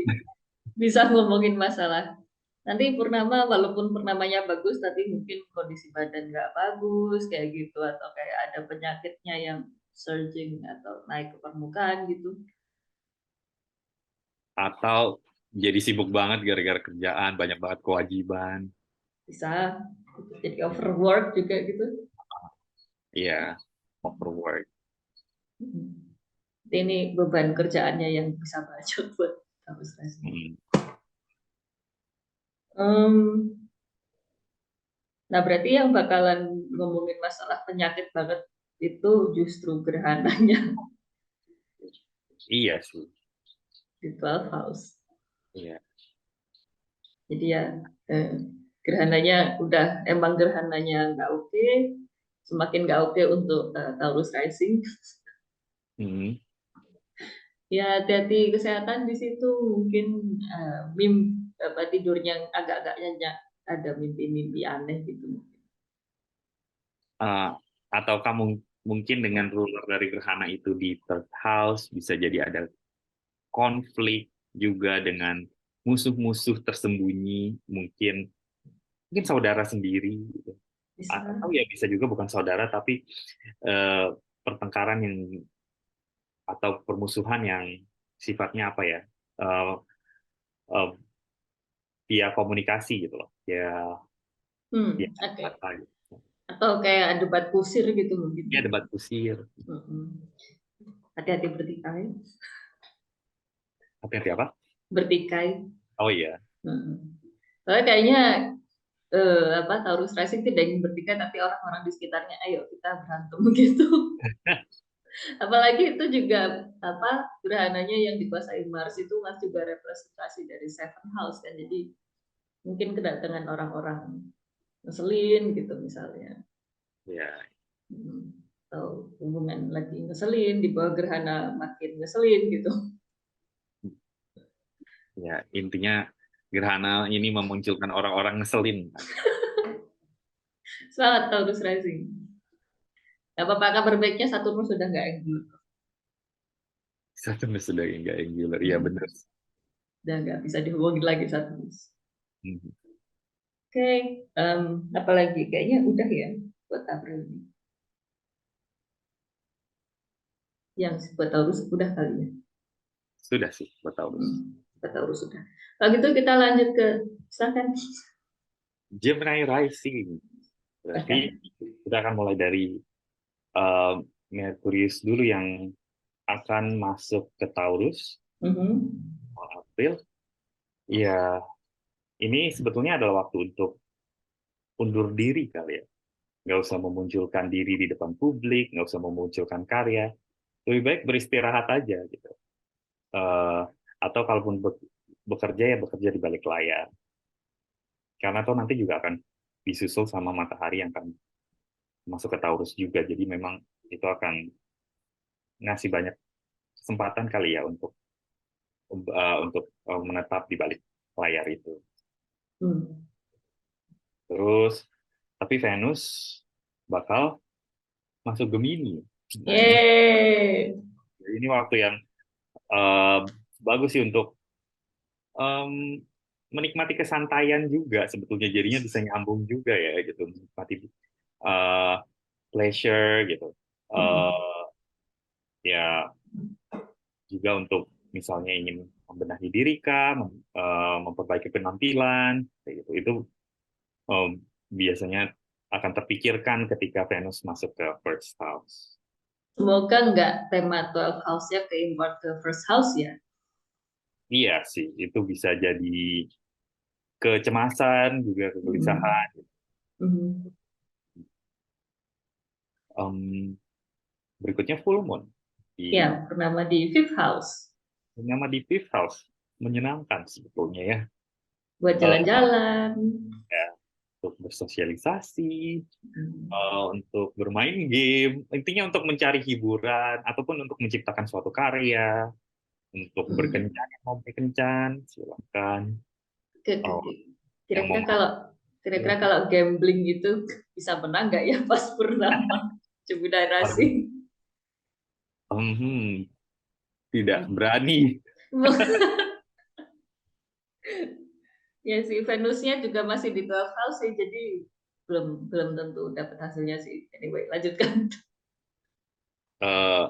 bisa ngomongin masalah. Nanti purnama, walaupun purnamanya bagus, tapi mungkin kondisi badan nggak bagus kayak gitu, atau kayak ada penyakitnya yang surging atau naik ke permukaan gitu. Atau jadi sibuk banget gara-gara kerjaan, banyak banget kewajiban. Bisa jadi overwork juga gitu. Iya, overwork. Hmm. Ini beban kerjaannya yang bisa baca buat Taurus Rising. Hmm. Nah, berarti yang bakalan ngomongin masalah penyakit banget itu justru gerhananya Iya sih. di 12 house. Iya. Jadi ya eh, gerhananya udah emang gerhananya nggak oke, semakin nggak oke untuk Taurus Rising. Hmm. Ya hati-hati kesehatan di situ, mungkin tidurnya agak-agak nyenyak, ada mimpi-mimpi aneh gitu. Uh, atau kamu mungkin dengan ruler dari gerhana itu di third house bisa jadi ada konflik juga dengan musuh-musuh tersembunyi, mungkin saudara sendiri gitu. Bisa. Atau ya bisa juga bukan saudara tapi eh, pertengkaran yang atau permusuhan yang sifatnya apa ya, eh, eh, via komunikasi gitu loh, ya, ya Oke. kata gitu. Atau kayak debat kusir gitu mungkin. Ya debat kusir. Mm-mm. Hati-hati bertikai. Hati-hati apa? Bertikai. Oh iya. Mm-mm. Soalnya kayaknya Taurus Rising tidak ingin bertikai, tapi orang-orang di sekitarnya, ayo kita berantem gitu. Apalagi itu juga gerhananya yang dikuasai Mars itu Mars juga representasi dari Seven House kan, jadi mungkin kedatangan orang-orang ngeselin gitu misalnya. Ya, Atau hubungan lagi ngeselin di bawah gerhana makin ngeselin gitu. ya intinya gerhana ini memunculkan orang-orang ngeselin. Semangat Taurus Rising. Gak apa-apa, kabar baiknya Saturnus sudah nggak anggur. Satu sudah enggak angular, ya benar. Udah nggak bisa dihubungin lagi Saturnus. Hmm. Oke, apalagi kayaknya udah ya buat April ini. Yang buat Taurus udah kali ya. Sudah sih buat Taurus. Buat Taurus sudah. Kalau gitu kita lanjut ke silakan. Gemini rising. Berarti Silakan. kita akan mulai dari eh, Merkurius dulu yang akan masuk ke Taurus Mhm. awal April. Ya, ini sebetulnya adalah waktu untuk undur diri kali ya. Nggak usah memunculkan diri di depan publik, nggak usah memunculkan karya. Lebih baik beristirahat aja gitu. Eh, atau kalaupun bekerja ya bekerja di balik layar. Karena toh nanti juga akan disusul sama matahari yang akan masuk ke Taurus juga. Jadi memang itu akan ngasih banyak kesempatan kali ya untuk menetap di balik layar itu. Hmm. Terus, tapi Venus bakal masuk Gemini. Nah, Yeay. ini waktu yang eh, bagus sih untuk menikmati kesantaian juga sebetulnya. Jadinya bisa nyambung juga ya gitu, menikmati eh, pleasure gitu. Hmm. Eh, ya juga untuk misalnya ingin membenahi diri kah, memperbaiki penampilan, kayak gitu. Itu biasanya akan terpikirkan ketika Venus masuk ke first house. Semoga nggak tema 12 house-nya ke import ke first house ya. Iya sih, itu bisa jadi kecemasan, juga Hmm. kegelisahan. Hmm. Em, Berikutnya full moon Ya, di bernama di fifth house. nama di fifth house. menyenangkan sebetulnya ya. Buat Eh, jalan-jalan. ya, untuk bersosialisasi, Hmm. untuk bermain game, intinya untuk mencari hiburan ataupun untuk menciptakan suatu karya, untuk Hmm. berkencan yang mau berkencan, silakan. Oh, yang mau Kira-kira kalau kira-kira kalau gambling itu bisa menang nggak ya pas purnama Gemini Rising? hmm, tidak berani. Ya sih, Venusnya juga masih di 12 house sih, jadi belum belum tentu dapat hasilnya sih. Anyway, lanjutkan. Eh,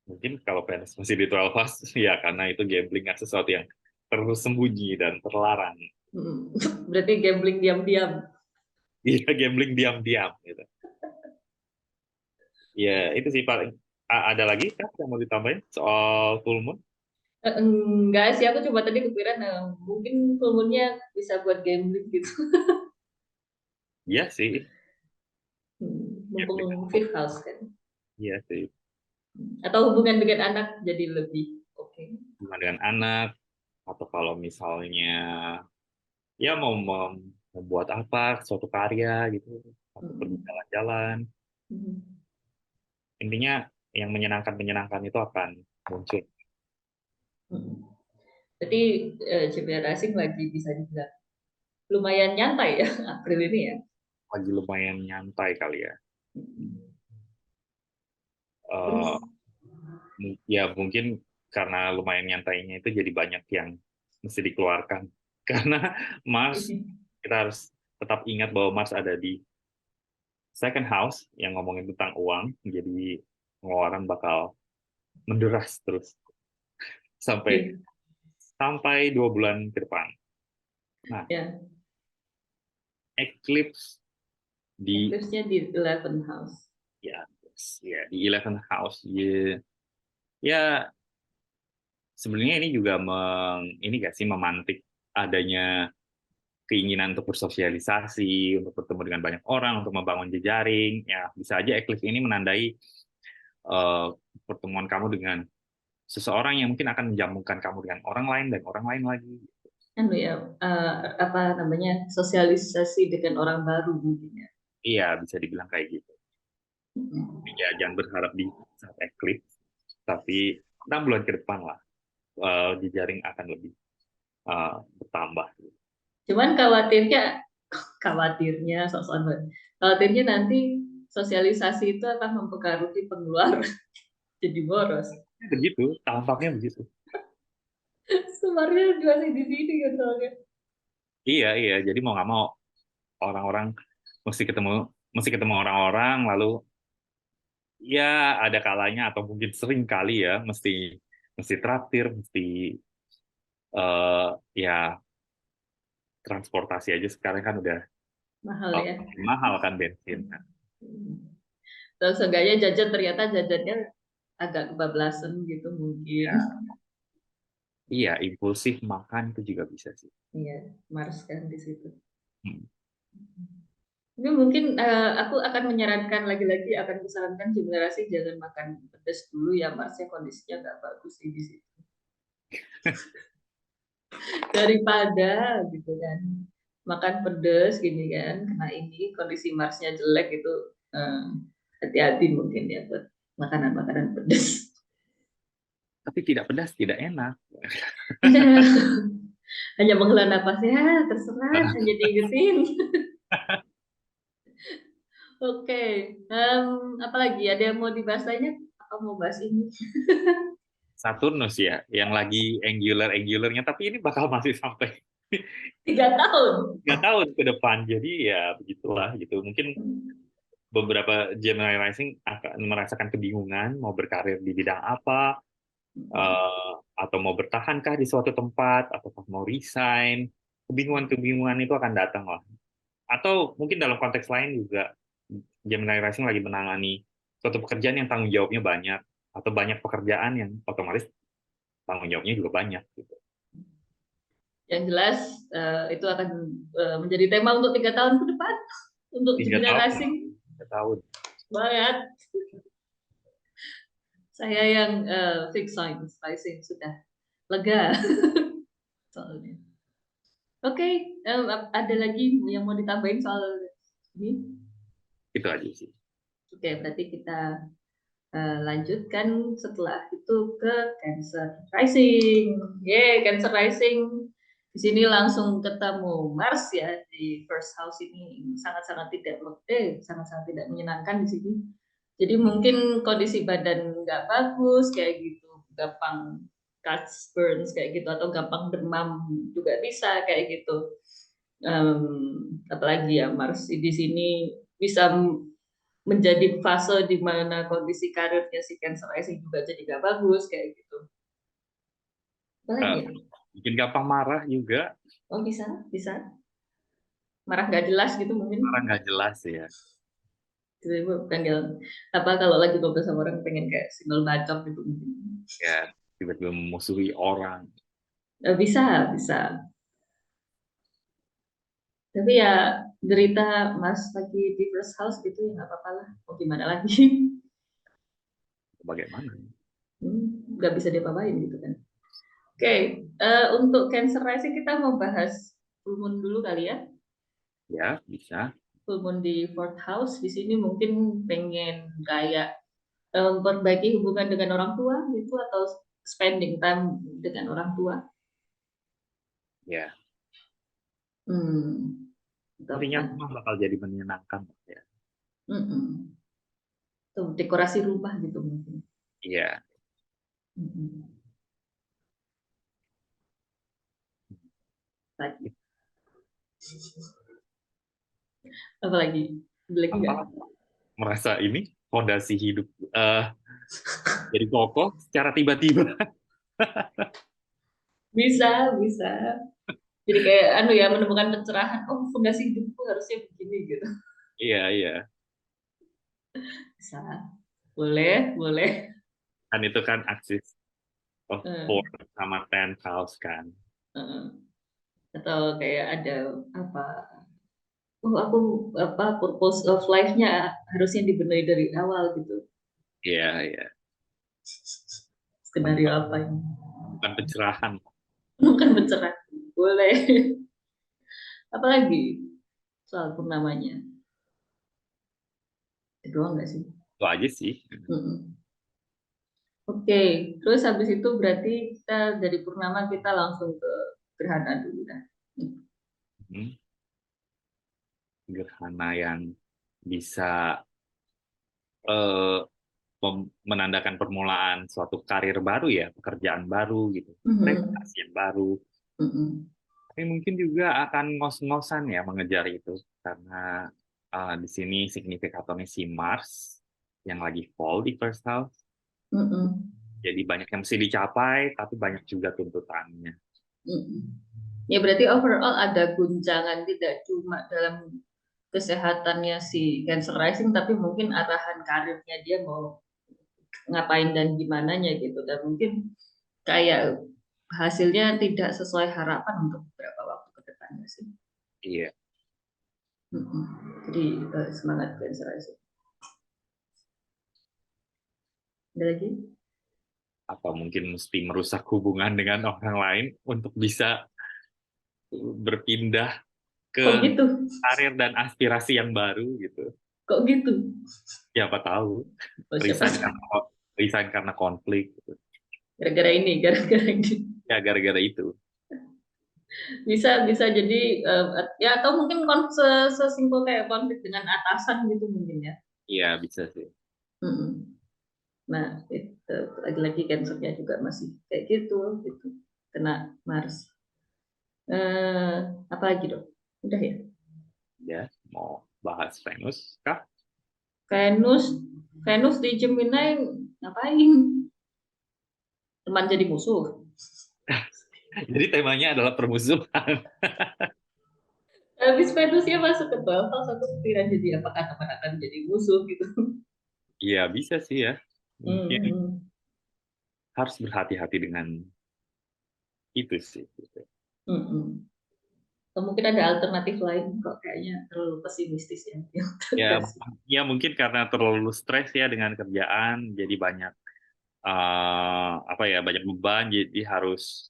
Mungkin kalau Venus masih di 12 house, ya karena itu gambling sesuatu yang tersembunyi dan terlarang. Hmm. Berarti gambling diam-diam. Iya, gambling diam-diam gitu. Ya, itu sih paling. Ada lagi kah yang mau ditambahin soal full moon? Enggak sih, aku coba tadi kepikiran mungkin full moon-nya bisa buat gambling gitu. Iya sih, gambling. Mumpung fifth house kan. Iya sih. Atau hubungan dengan anak jadi lebih oke. Cuma dengan anak, atau kalau misalnya ya mau membuat apa, suatu karya gitu, atau pergi Hmm. jalan-jalan. Hmm. Intinya yang menyenangkan-menyenangkan itu akan muncul. Hmm. Jadi Gemini Rising lagi bisa dibilang lumayan nyantai ya April ini ya. Lagi lumayan nyantai kali ya. Eh, Terus Ya mungkin karena lumayan nyantainya itu jadi banyak yang mesti dikeluarkan. Karena Mars, kita harus tetap ingat bahwa Mars ada di second house yang ngomongin tentang uang, jadi pengeluaran bakal menderas terus sampai iya, sampai 2 bulan ke depan. Nah, ya, eclipse di eclipse-nya di 11 house. ya ya di 11 house ya, ya sebenarnya ini juga ini gak sih memantik adanya keinginan untuk bersosialisasi, untuk bertemu dengan banyak orang, untuk membangun jejaring. Ya, bisa aja eclipse ini menandai eh, pertemuan kamu dengan seseorang yang mungkin akan menjambungkan kamu dengan orang lain dan orang lain lagi. Anu ya, apa namanya, sosialisasi dengan orang baru mungkin ya. Iya, bisa dibilang kayak gitu. Hmm. Ya, jangan berharap di saat eclipse, tapi 6 bulan ke depan lah, jejaring akan lebih bertambah. Cuman khawatirnya soal khawatirnya nanti sosialisasi itu akan mempengaruhi pengeluaran jadi boros. Begitu, tampaknya begitu. Sebenarnya juga sih di sini kan soalnya. Iya, iya. Jadi mau nggak mau orang-orang mesti ketemu mesti ketemu orang-orang, lalu ya ada kalanya atau mungkin sering kali ya mesti mesti traktir, mesti ya transportasi aja sekarang kan udah Mahal ya. mahal kan bensin. Terus seenggaknya jajan ternyata jajannya agak kebablasan gitu mungkin. Ya, iya, impulsif makan itu juga bisa sih. Iya, Mars kan di situ. Hmm. Ini mungkin aku akan menyarankan lagi-lagi akan kusarankan generasi jangan makan pedas dulu ya Marsnya kondisinya nggak bagus sih di situ. Daripada gitu kan makan pedas gini kan kena ini kondisi Marsnya jelek itu eh, hati-hati mungkin ya buat makanan-makanan pedas. Tapi tidak pedas, tidak enak. Hanya menghela napas ya terserah hanya diingetin. Oke, apalagi ada yang mau dibahas lainnya? Apa mau bahas ini? Saturnus ya, yang lagi angular-angularnya, tapi ini bakal masih sampai 3 tahun. 3 tahun ke depan. Jadi ya begitulah gitu. Mungkin beberapa Gemini Rising akan merasakan kebingungan mau berkarir di bidang apa, atau mau bertahankah di suatu tempat, atau mau resign. Kebingungan-kebingungan itu akan datang lah. Atau mungkin dalam konteks lain juga Gemini Rising lagi menangani suatu pekerjaan yang tanggung jawabnya banyak, atau banyak pekerjaan yang otomatis tanggung jawabnya juga banyak gitu. Yang jelas itu akan menjadi tema untuk 3 tahun ke depan untuk tiga Gemini tahun, Rising 3 tahun. banget. Saya yang fixed sign rising sudah lega. soalnya. Oke, ada lagi yang mau ditambahin soal ini? Itu aja sih. Oke, berarti kita lanjutkan setelah itu ke Cancer Rising. Cancer Rising. Di sini langsung ketemu Mars ya di first house ini sangat-sangat sangat-sangat tidak menyenangkan di sini. Jadi mungkin kondisi badan nggak bagus kayak gitu, gampang cuts burns kayak gitu atau gampang demam juga bisa kayak gitu. Apalagi ya Mars di sini bisa menjadi fase di mana kondisi karirnya si Cancer Rising juga jadi gak bagus kayak gitu. Apalagi Eh, ya? Mungkin gampang marah juga. Oh bisa, bisa. Marah nggak jelas gitu mungkin. Marah nggak jelas ya. Tiba-tiba panggil apa kalau lagi ngobrol sama orang pengen kayak single bacok gitu mungkin. Ya, tiba-tiba memusuhi orang. Bisa, bisa. Tapi ya derita Mas lagi di first house gitu ya nggak apa-apa lah. Mau gimana lagi? Bagaimana? Nggak bisa diapa-apain gitu kan. Oke, untuk Cancer Rising kita mau bahas full moon dulu kali ya. Ya, bisa. Full moon di fourth house di sini mungkin pengen kayak memperbaiki hubungan dengan orang tua gitu atau spending time dengan orang tua. Ya, Hmm, sepertinya rumah bakal jadi menyenangkan ya. Tuh, dekorasi rumah gitu mungkin. Iya. Mm-mm. Lagi, apa lagi? Ada lagi nggak? Apa merasa ini fondasi hidup jadi kokoh secara tiba-tiba. Bisa, bisa. Jadi kayak anu ya menemukan pencerahan. Oh, fondasi hidupku harusnya begini gitu. Iya, iya. Bisa. Boleh, boleh. Kan itu kan aksis of Eh, four sama ten house kan. eh. Atau kayak ada apa? Oh, aku apa purpose of life-nya harusnya dibenahi dari awal gitu. Iya, iya. Skenario Menemukan apa ini? pencerahan. Bukan bercerah. Boleh. Apalagi soal purnamanya. Itu doang nggak sih? Itu aja sih. Mm-mm. Oke, terus habis itu berarti kita dari purnama kita langsung ke gerhana dulu dah. Hmm. Gerhana yang bisa eh, menandakan permulaan suatu karir baru ya, pekerjaan baru gitu, Mhm. reputasi yang baru. Mm-mm. Tapi mungkin juga akan ngos-ngosan ya mengejar itu karena di sini signifikatornya si Mars yang lagi fall di first house. Mm-mm. Jadi banyak yang mesti dicapai, tapi banyak juga tuntutannya. Mm-mm. Ya berarti overall ada guncangan tidak cuma dalam kesehatannya si Cancer Rising, tapi mungkin arahan karirnya dia mau ngapain dan gimana gitu. Dan mungkin kayak hasilnya tidak sesuai harapan untuk beberapa waktu ke depannya sih. Iya, Mm-mm. Jadi semangat Cancer Rising. Ada lagi? atau mungkin mesti merusak hubungan dengan orang lain untuk bisa berpindah Kok ke gitu? karir dan aspirasi yang baru gitu. Kok gitu? Siapa tahu Oh, siapa resign tahu. karena resign karena konflik gitu. Gara-gara ini, gara-gara ini. Ya gara-gara itu. Bisa bisa jadi ya atau mungkin sesimpel kayak konflik dengan atasan gitu mungkin ya. Iya bisa sih. Mm-mm. Nah, itu lagi-lagi cancernya juga masih kayak gitu gitu. Kena Mars. Apa lagi dong? Udah ya. Ya, mau bahas Venus kah? Venus, Venus di Gemini ngapain? Teman jadi musuh. Jadi temanya adalah permusuhan. Habis Venusnya masuk ke bawah, satu pikiran jadi apakah teman akan jadi musuh gitu. Iya bisa sih ya. Mungkin Hmm. harus berhati-hati dengan itu sih. Gitu. Hmm. Atau mungkin ada alternatif lain kok kayaknya terlalu pesimistis ya. Ya, ya mungkin karena terlalu stres ya dengan kerjaan, jadi banyak apa ya banyak beban, jadi harus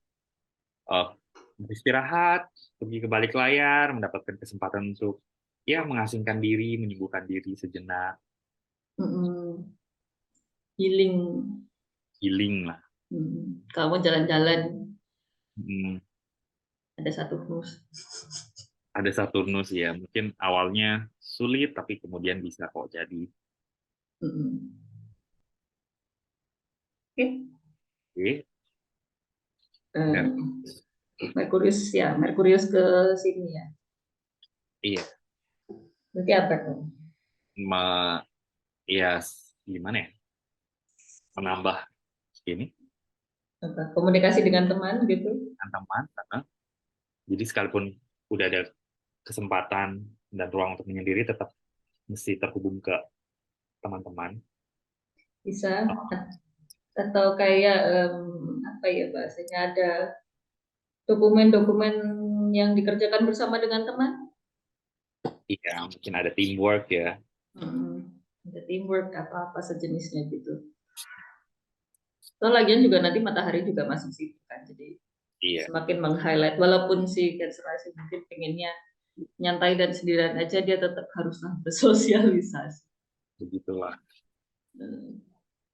beristirahat, pergi ke balik layar, mendapatkan kesempatan untuk ya mengasingkan diri, menyembuhkan diri sejenak, Mm-mm. Healing. healing lah. Kamu jalan-jalan Hmm, ada satu hus. ada Saturnus ya, mungkin awalnya sulit tapi kemudian bisa kok jadi. Mm-mm. Oke. Oke, dan Eh, Merkurius ya, Merkurius ke sini ya. iya, Berarti apa tuh? me- ya gimana ya, menambah ini Apa, komunikasi dengan teman gitu? teman, jadi sekalipun udah ada kesempatan dan ruang untuk menyendiri, tetap mesti terhubung ke teman-teman. Bisa. Atau kayak apa ya bahasanya, ada dokumen-dokumen yang dikerjakan bersama dengan teman. Iya, mungkin ada teamwork ya. Ada teamwork atau apa sejenisnya gitu. So, lagian juga nanti matahari juga masuk situ kan, jadi Iya, semakin meng-highlight, walaupun si Cancer Rising mungkin pengennya nyantai dan sendirian aja, dia tetap harus bersosialisasi. begitulah.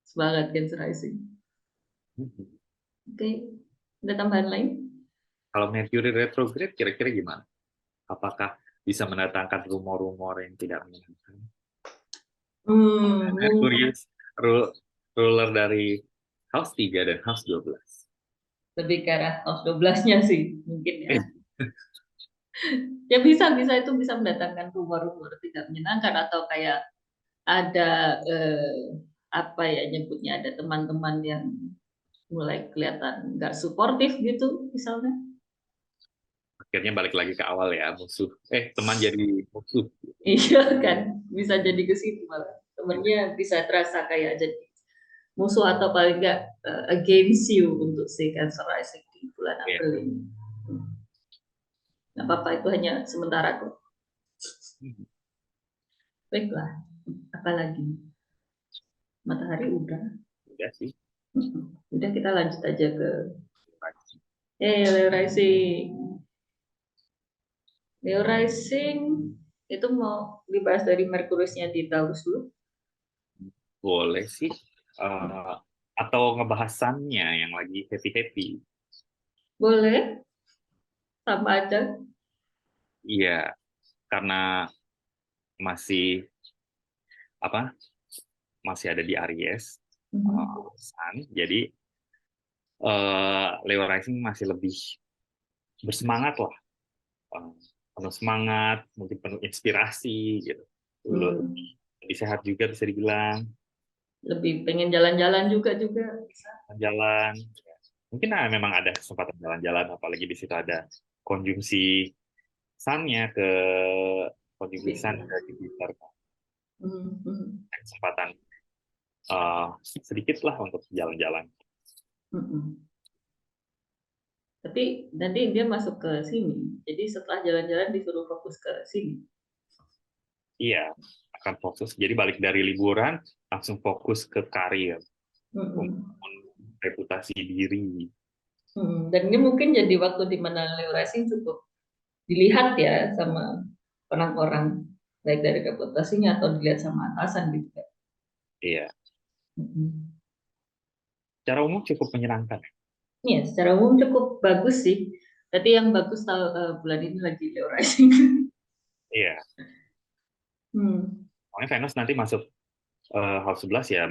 Semangat Cancer Rising. Oke, ada tambahan lain? Kalau Mercury retrograde kira-kira gimana? Apakah bisa mendatangkan rumor-rumor yang tidak menyenangkan? Mungkin Merkurius ruler dari House 3 dan House 12. lebih ke arah house 12-nya sih mungkin ya. Eh, Ya bisa itu bisa mendatangkan rumor-rumor tidak menyenangkan, atau kayak ada apa ya nyebutnya, ada teman-teman yang mulai kelihatan nggak suportif gitu misalnya. akhirnya balik lagi ke awal ya, musuh. Teman jadi musuh. Iya kan, bisa jadi ke situ malah. Temennya bisa terasa kayak jadi musuh, atau paling nggak against you untuk si Cancer Rising di bulan Ya. April ini. Nggak apa-apa, itu hanya sementara kok. Baiklah, apalagi matahari udah. Udah sih. Udah, kita lanjut aja ke Leo Rising. Leo Rising itu mau dibahas dari Merkuriusnya di Taurus dulu. Boleh sih. Eh, atau ngebahasannya yang lagi happy-happy. Boleh, sama aja. Iya, karena masih apa? Masih ada di Aries, Sun. Jadi Leo Rising masih lebih bersemangat lah, eh, penuh semangat, mungkin penuh inspirasi gitu. Lebih sehat juga bisa dibilang, Lebih pengen jalan-jalan juga bisa. jalan. Mungkin memang ada kesempatan jalan-jalan, apalagi di situ ada konjungsi Sun-nya ke konjungsi Sun ke Jupiter. Kesempatan sedikit lah untuk jalan-jalan. Tapi nanti dia masuk ke sini. Jadi setelah jalan-jalan disuruh fokus ke sini. Iya, akan fokus. Jadi balik dari liburan, langsung fokus ke karir, membangun reputasi diri. Dan ini mungkin jadi waktu di mana Leo Rising cukup dilihat ya sama orang-orang, baik dari reputasinya atau dilihat sama atasan gitu. Iya, secara umum cukup menyenangkan. Iya, secara umum cukup bagus sih. Tapi yang bagus tahu bulan ini lagi Leo Rising. Iya, soalnya Venus nanti masuk house 11 ya,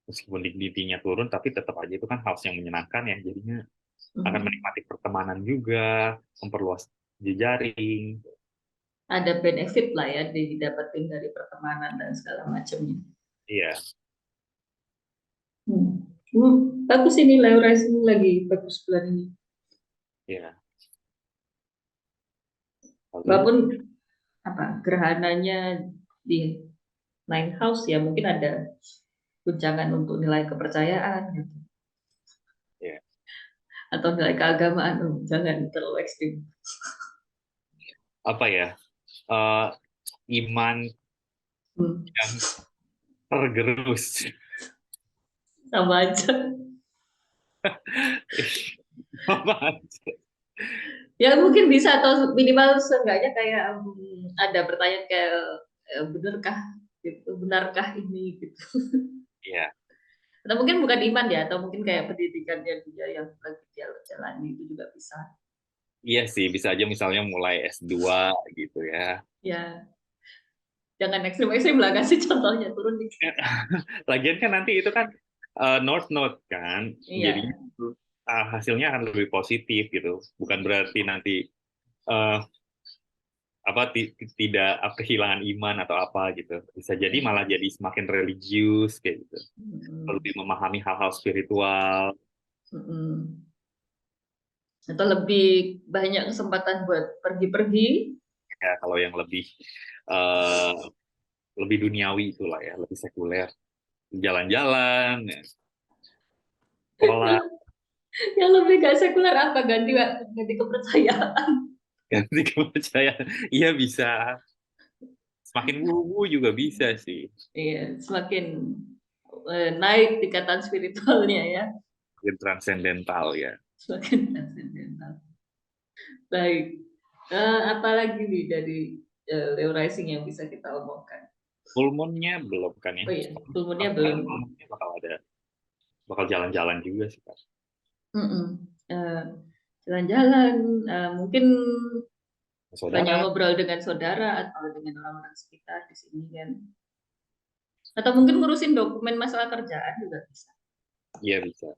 meskipun dignity-nya turun, tapi tetap aja itu kan house yang menyenangkan ya, jadinya akan menikmati pertemanan juga, memperluas jejaring. Ada benefit lah ya didapetin dari pertemanan dan segala macamnya. Iya. Bagus ini Leo Rising lagi bagus bulan ini. Iya. Lalu, Walaupun apa gerhananya di Nine House ya, mungkin ada guncangan untuk nilai kepercayaan gitu. iya. Atau nilai keagamaan, jangan terlalu ekstrim. Apa ya? eh, Iman yang tergerus. Sama aja. Apa aja? Ya mungkin bisa, atau minimal seenggaknya kayak ada pertanyaan kayak benarkah gitu, benarkah ini gitu. Iya, Atau mungkin bukan iman ya, atau mungkin kayak pendidikannya dia yang lagi dia jalani itu juga bisa. iya sih, bisa aja misalnya mulai S2 gitu ya. Ya, jangan ekstrim-ekstrim lah, kasih contohnya turun dikit. Lagian kan nanti itu kan North Node kan, jadi Iya. hasilnya akan lebih positif gitu. Bukan berarti nanti eh, tidak kehilangan iman atau apa gitu. Bisa jadi Ya. malah jadi semakin religius kayak gitu. Mm-mm. Lebih memahami hal-hal spiritual. Mm-mm. Atau lebih banyak kesempatan buat pergi-pergi. Ya, kalau yang eh, lebih duniawi itulah ya, lebih sekuler, jalan-jalan, ya, sekolah, Yang lebih gak sekuler apa, ganti ganti kepercayaan. ganti kepercayaan. Iya bisa, semakin woo juga bisa sih, Iya, semakin naik tingkatan spiritualnya ya, semakin transcendental ya. semakin transcendental. Baik. Apalagi nih dari Leo Rising yang bisa kita omongkan? Full moon-nya belum kan ya? Oh iya, full moon-nya Kan belum. full moon-nya bakal jalan-jalan juga sih Kak. Mm-mm. Eh, Jalan-jalan, mungkin banyak Saudara, ngobrol dengan saudara atau dengan orang-orang sekitar di sini kan. Atau mungkin ngurusin dokumen masalah kerjaan juga bisa. iya bisa.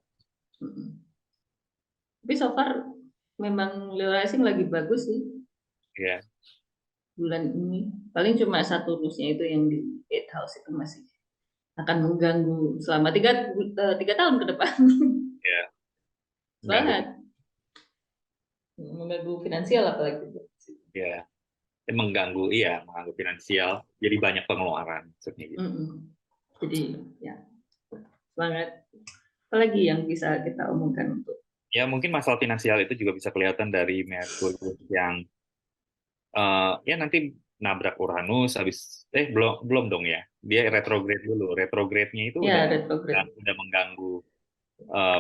Mm-mm. Tapi so far memang Leo Rising lagi bagus sih Ya, bulan ini. Paling cuma satu rusnya itu yang di 8 house itu masih akan mengganggu selama 3 tahun ke depan. ya, mengganggu, Banget. Mengganggu finansial apalagi. ya, mengganggu finansial. Jadi banyak pengeluaran, maksudnya gitu. Mm-mm. Jadi ya semangat. Apalagi yang bisa kita omongkan untuk. Ya mungkin masalah finansial itu juga bisa kelihatan dari Merkurius yang ya nanti nabrak Uranus, habis belum belum dong ya. Dia retrograde dulu. Retrograde-nya itu Ya retrograde. udah mengganggu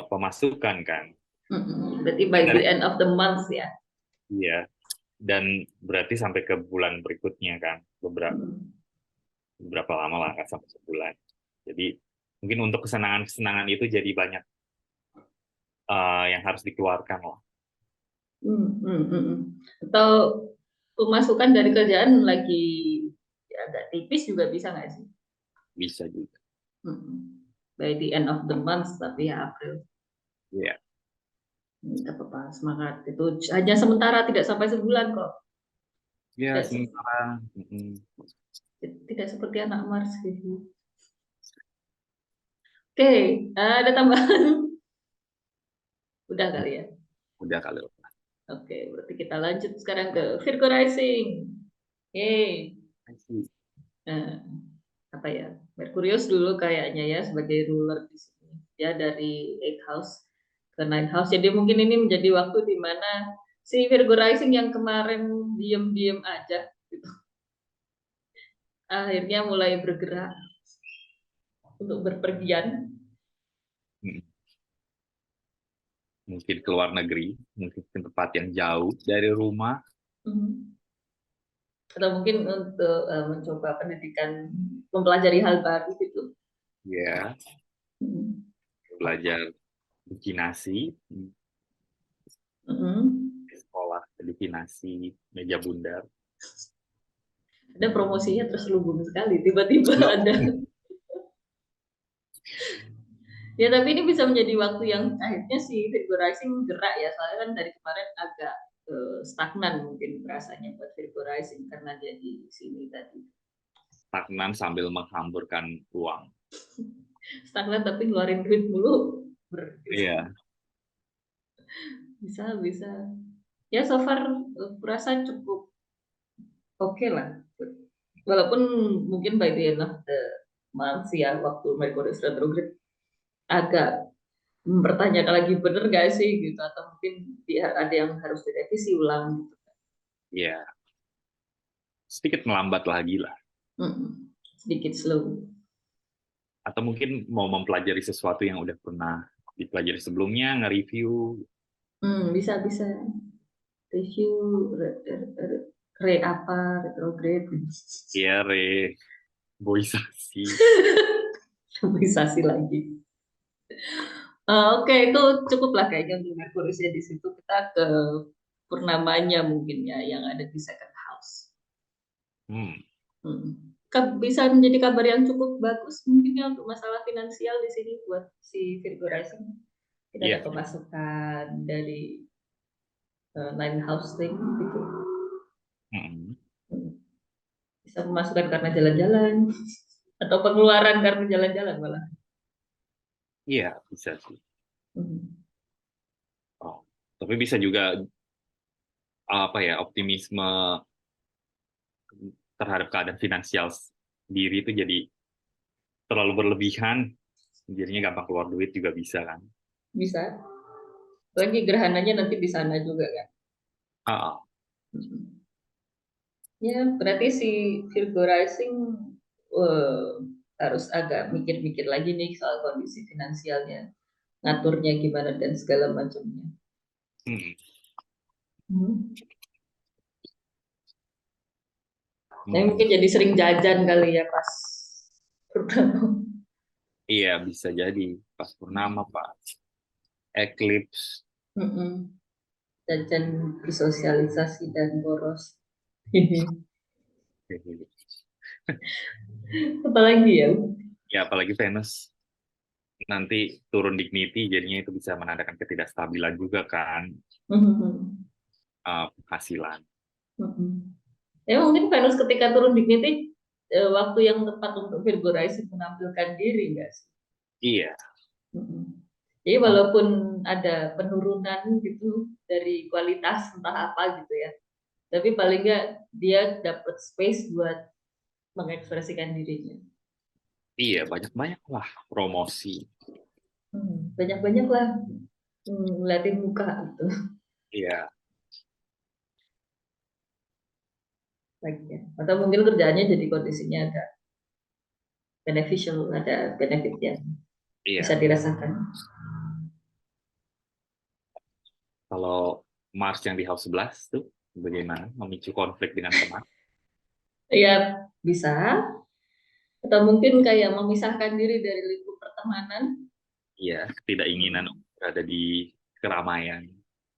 pemasukan kan. Mm-mm. Berarti by the Dari end of the month ya. iya, dan berarti sampai ke bulan berikutnya kan, Mm. beberapa lama lah, nggak sampai sebulan. Jadi mungkin untuk kesenangan-kesenangan itu jadi banyak yang harus dikeluarkan lah, Atau pemasukan dari kerjaan lagi ya, agak tipis juga bisa nggak sih? bisa juga. Mm-mm. By the end of the month, tapi ya April. Iya, Tidak apa-apa, semangat. Itu hanya sementara, tidak sampai sebulan kok. ya Tidak, sementara. tidak seperti anak Mars gitu. Oke, ada tambahan? Udah kali ya. Udah kalau Oke, berarti kita lanjut sekarang ke Virgo Rising. Oke, nah, apa ya? Merkurius dulu kayaknya ya sebagai ruler di sini. Ya dari 8 house ke 9 house. Jadi mungkin ini menjadi waktu di mana si Virgo Rising yang kemarin diem-diem aja gitu, akhirnya mulai bergerak untuk berpergian. mungkin ke luar negeri, mungkin ke tempat yang jauh dari rumah, Mhm. Atau mungkin untuk mencoba pendidikan, mempelajari hal baru gitu. ya, Mhm. belajar bikinasi, Mhm. sekolah bikinasi, meja bundar. Ada promosinya terselubung sekali, tiba-tiba ada. Ya tapi ini bisa menjadi waktu yang akhirnya si Virgo Rising gerak ya, soalnya kan dari kemarin agak stagnan mungkin rasanya buat Virgo Rising karena dia di sini tadi. Stagnan sambil menghamburkan uang. Stagnan tapi ngeluarin duit mulu. Iya, Bisa, bisa. Ya so far kurasa cukup oke lah. Walaupun mungkin by the end of the month ya, waktu Merkurius retrograde agak mempertanyakan lagi bener gak sih gitu, atau mungkin dia ada yang harus direvisi ulang gitu. iya. Sedikit melambat lagi lah. Sedikit slow. Atau mungkin mau mempelajari sesuatu yang udah pernah dipelajari sebelumnya, nge-review. Bisa bisa. review, re apa, retrograde, Iya, reboisasi. mobilisasi lagi. Oke, itu cukup lah kayaknya untuk Merkuriusnya di situ. Kita ke purnamanya mungkin ya yang ada di second house. Hmm, Bisa menjadi kabar yang cukup bagus mungkin ya untuk masalah finansial di sini buat si Virgo Rising. Kita ada iya. pemasukan dari nine house thing gitu. Hmm, Hmm. Bisa pemasukan karena jalan-jalan atau pengeluaran karena jalan-jalan malah. iya, bisa sih. Hmm. Oh, tapi bisa juga apa ya, optimisme terhadap keadaan finansial diri itu jadi terlalu berlebihan, jadinya gampang keluar duit juga bisa kan. Bisa. Lagi gerhananya nanti di sana juga kan. Ah, Hmm. Ya, berarti si Virgo Rising eh, harus agak mikir-mikir lagi nih soal kondisi finansialnya, ngaturnya gimana dan segala macamnya. hmm, Hmm. Saya hmm. mungkin jadi sering jajan kali ya pas purnama. Iya, bisa jadi pas purnama, Pak. Eclipse. Mm-mm. Jajan bersosialisasi dan boros. Apalagi ya? Ya, apalagi Venus nanti turun dignity, jadinya itu bisa menandakan ketidakstabilan juga kan, Mhm. penghasilan. Mhm. Ya mungkin Venus ketika turun dignity waktu yang tepat untuk Virgo Rising menampilkan diri nggak sih? Iya. Mhm. Jadi Oh, walaupun ada penurunan gitu dari kualitas entah apa gitu ya, tapi paling nggak dia dapat space buat mengekspresikan dirinya. iya, banyak-banyak lah promosi. Banyak-banyak lah ngeliatin muka gitu Iya, lagi ya. Atau mungkin kerjaannya jadi kondisinya ada beneficial, ada benefit yang bisa iya. dirasakan. Kalau Mars yang di House 11 tuh bagaimana memicu konflik dengan teman? Ya bisa, atau mungkin kayak memisahkan diri dari lingkup pertemanan. Iya, ketidakinginan Hmm. berada di keramaian.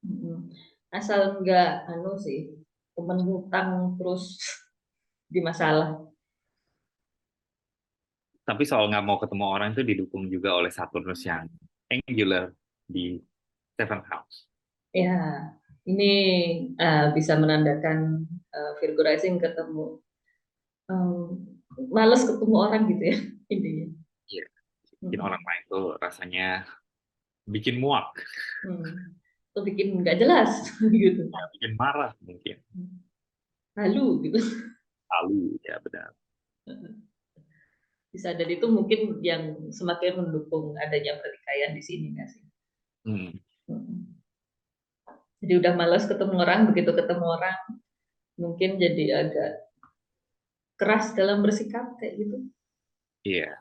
Mm-mm. Asal enggak anu sih temen hutang terus di masalah. Tapi soal nggak mau ketemu orang itu didukung juga oleh Saturnus yang angular di Seventh House. Ya, ini bisa menandakan Virgo rising ketemu males ketemu orang gitu ya intinya. Iya, bikin orang Hmm. lain tuh rasanya bikin muak, Hmm. Itu bikin nggak jelas gitu. ya, bikin marah mungkin. Halu gitu. Lalu, ya benar. Bisa dan itu mungkin yang semakin mendukung adanya pertikaian di sini nggak sih? Hmm, Hmm. Jadi udah malas ketemu orang, begitu ketemu orang mungkin jadi agak keras dalam bersikap kayak gitu. iya,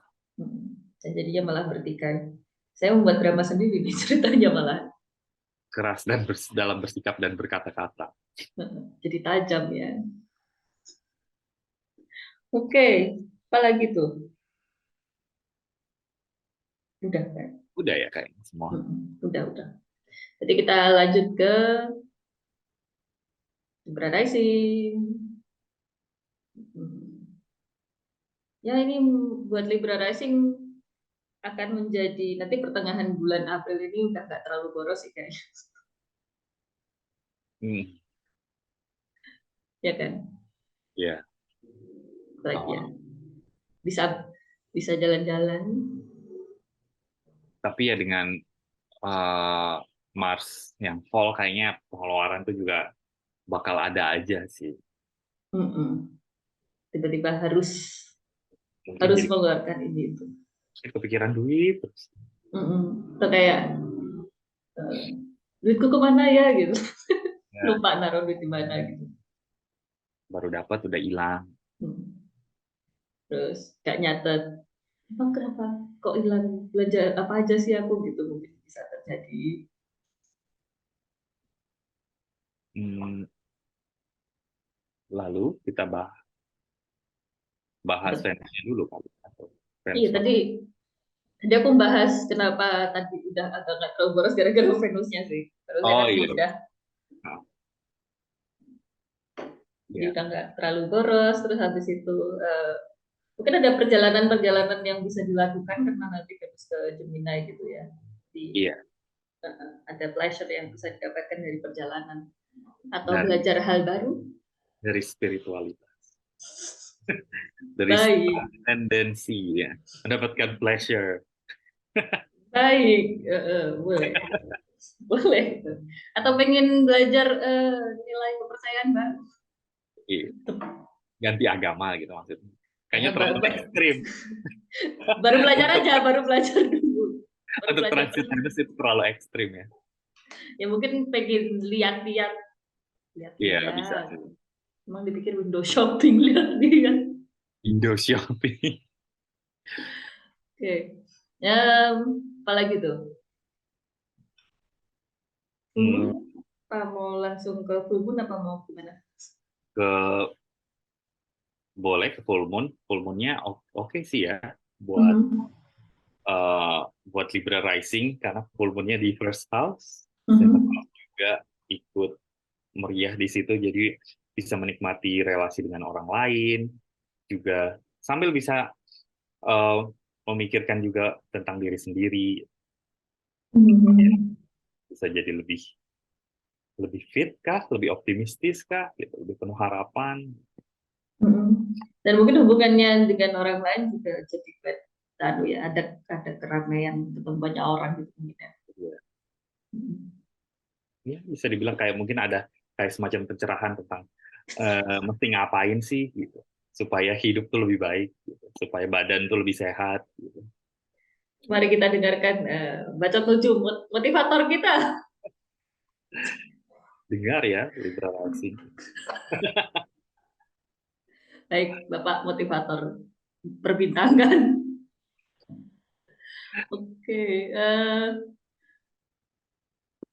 Dan jadinya malah bertikai. Saya membuat drama sendiri nih ceritanya malah. keras dan dalam bersikap dan berkata-kata. Jadi tajam ya. Oke, apa lagi tuh? Udah kan? Udah ya kayaknya semua. Udah. Jadi kita lanjut ke Libra Rising. Ya ini buat Libra Rising akan menjadi nanti pertengahan bulan April ini udah nggak terlalu boros sih kayaknya. Hmm, Ya kan? ya. Lagi ya. Oh, Bisa bisa jalan-jalan. tapi ya dengan eh, Mars yang fall kayaknya pengeluaran tuh juga bakal ada aja sih. Mm-mm. Tiba-tiba harus Mungkin harus jadi mengeluarkan ini itu. kepikiran duit terus. Mm-mm. Atau kayak eh, duitku kemana ya gitu. Ya, Lupa naruh duit di mana gitu. baru dapat udah hilang. Hmm. Terus gak nyatet. Emang kenapa kok hilang belanja apa aja sih aku gitu mungkin bisa terjadi. Hmm, lalu kita bahas Venusnya dulu kali. Atau Iya, Venus tadi aku bahas kenapa tadi udah agak nggak terlalu boros gara-gara Venusnya sih. Terusnya Oh kan iya. udah, Nah, jadi iya. udah nggak terlalu boros. Terus habis itu mungkin ada perjalanan-perjalanan yang bisa dilakukan karena nanti Venus ke Gemini gitu ya. Iya. Ada pleasure yang bisa didapatkan dari perjalanan atau Dari belajar hal baru. spiritualitas, dari Baik, tendensi ya, mendapatkan pleasure. baik, boleh, boleh. Atau pengen belajar nilai kepercayaan baru. Iya. Ganti agama gitu maksudnya. Kayaknya Eh, ba- terlalu ba- ekstrim. baru belajar Untuk aja, baru belajar dulu. Baru untuk belajar transit dulu. Venus itu terlalu ekstrim ya. Ya mungkin pengen lihat-lihat, Iya, bisa. lihat-lihat. Emang dipikir window shopping, lihat-lihat. Indo shopping. Oke. Apalagi tuh? Full moon? Hmm, Apa mau langsung ke full moon apa mau gimana? ke boleh ke full moon. Full moonnya oke sih ya buat Mhm. eh, buat Libra rising karena full moonnya di first house. Seven Mhm. house juga ikut meriah di situ, jadi bisa menikmati relasi dengan orang lain juga sambil bisa eh, memikirkan juga tentang diri sendiri, Mhm. bisa jadi lebih lebih fit kah, lebih optimistis kah, gitu, lebih penuh harapan. Mhm. Dan mungkin hubungannya dengan orang lain juga jadi tadi ya ada keramaian ketemu banyak orang gitu mungkin ya. Ya, Mhm. ya, bisa dibilang kayak mungkin ada kayak semacam pencerahan tentang mesti ngapain sih gitu supaya hidup tuh lebih baik, gitu, supaya badan tuh lebih sehat. Gitu. Mari kita dengarkan bacot lucu motivator kita. Dengar ya, Libra rising. Baik, Bapak motivator perbintangan. Oke,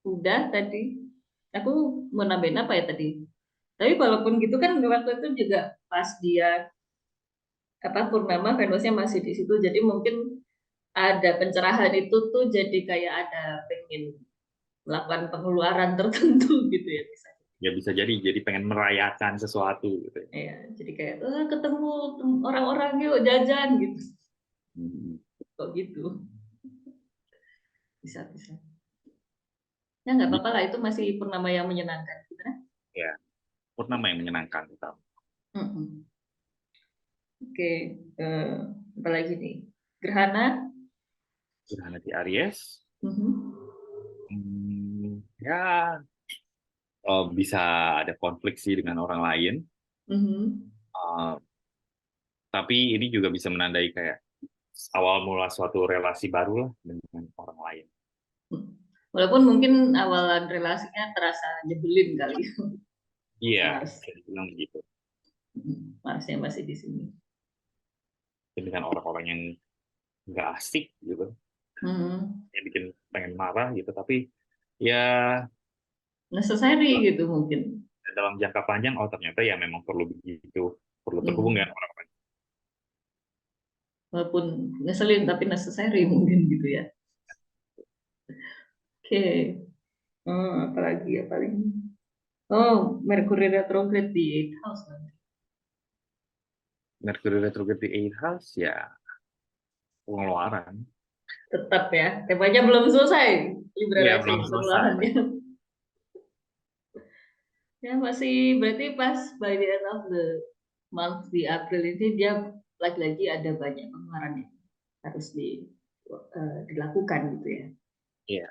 udah tadi. Aku mau nambahin apa ya tadi? Tapi walaupun gitu kan waktu itu juga pas dia apa purnama Venusnya masih di situ, jadi mungkin ada pencerahan itu tuh jadi kayak ada pengen melakukan pengeluaran tertentu gitu ya bisa. Ya bisa jadi pengen merayakan sesuatu gitu ya. Ya, jadi kayak ketemu orang-orang yuk jajan gitu. Hmm. Kok gitu? Bisa bisa. Ya nggak apa-apa lah itu masih purnama yang menyenangkan. Gimana? Ya, purnama yang menyenangkan kita. Mm-mm. Oke, eh, apa lagi nih? Gerhana. Gerhana di Aries, Mhm. ya bisa ada konflik sih dengan orang lain, Mhm. Eh, tapi ini juga bisa menandai kayak awal mula suatu relasi baru lah dengan orang lain. Walaupun mungkin awalan relasinya terasa nyebelin kali. Iya, Mars. bisa dibilang begitu. Marsnya masih di sini. Dengan orang-orang yang nggak asik gitu, Hmm. yang bikin pengen marah gitu, tapi ya Necessary gitu mungkin. dalam jangka panjang, oh ternyata ya memang perlu begitu, perlu terhubung Hmm. dengan orang-orang. Walaupun ngeselin tapi necessary mungkin gitu ya. Oke. Apalagi ya paling. Oh, Mercury retrograde di 8th house nanti. Mercury retrograde di 8th house ya pengeluaran. Tetap ya. Temanya belum selesai. Libra Iya, belum rising selesai. pengeluarannya. Ya masih berarti pas by the end of the month di April ini dia lagi-lagi ada banyak pengeluaran yang harus dilakukan gitu ya. Iya,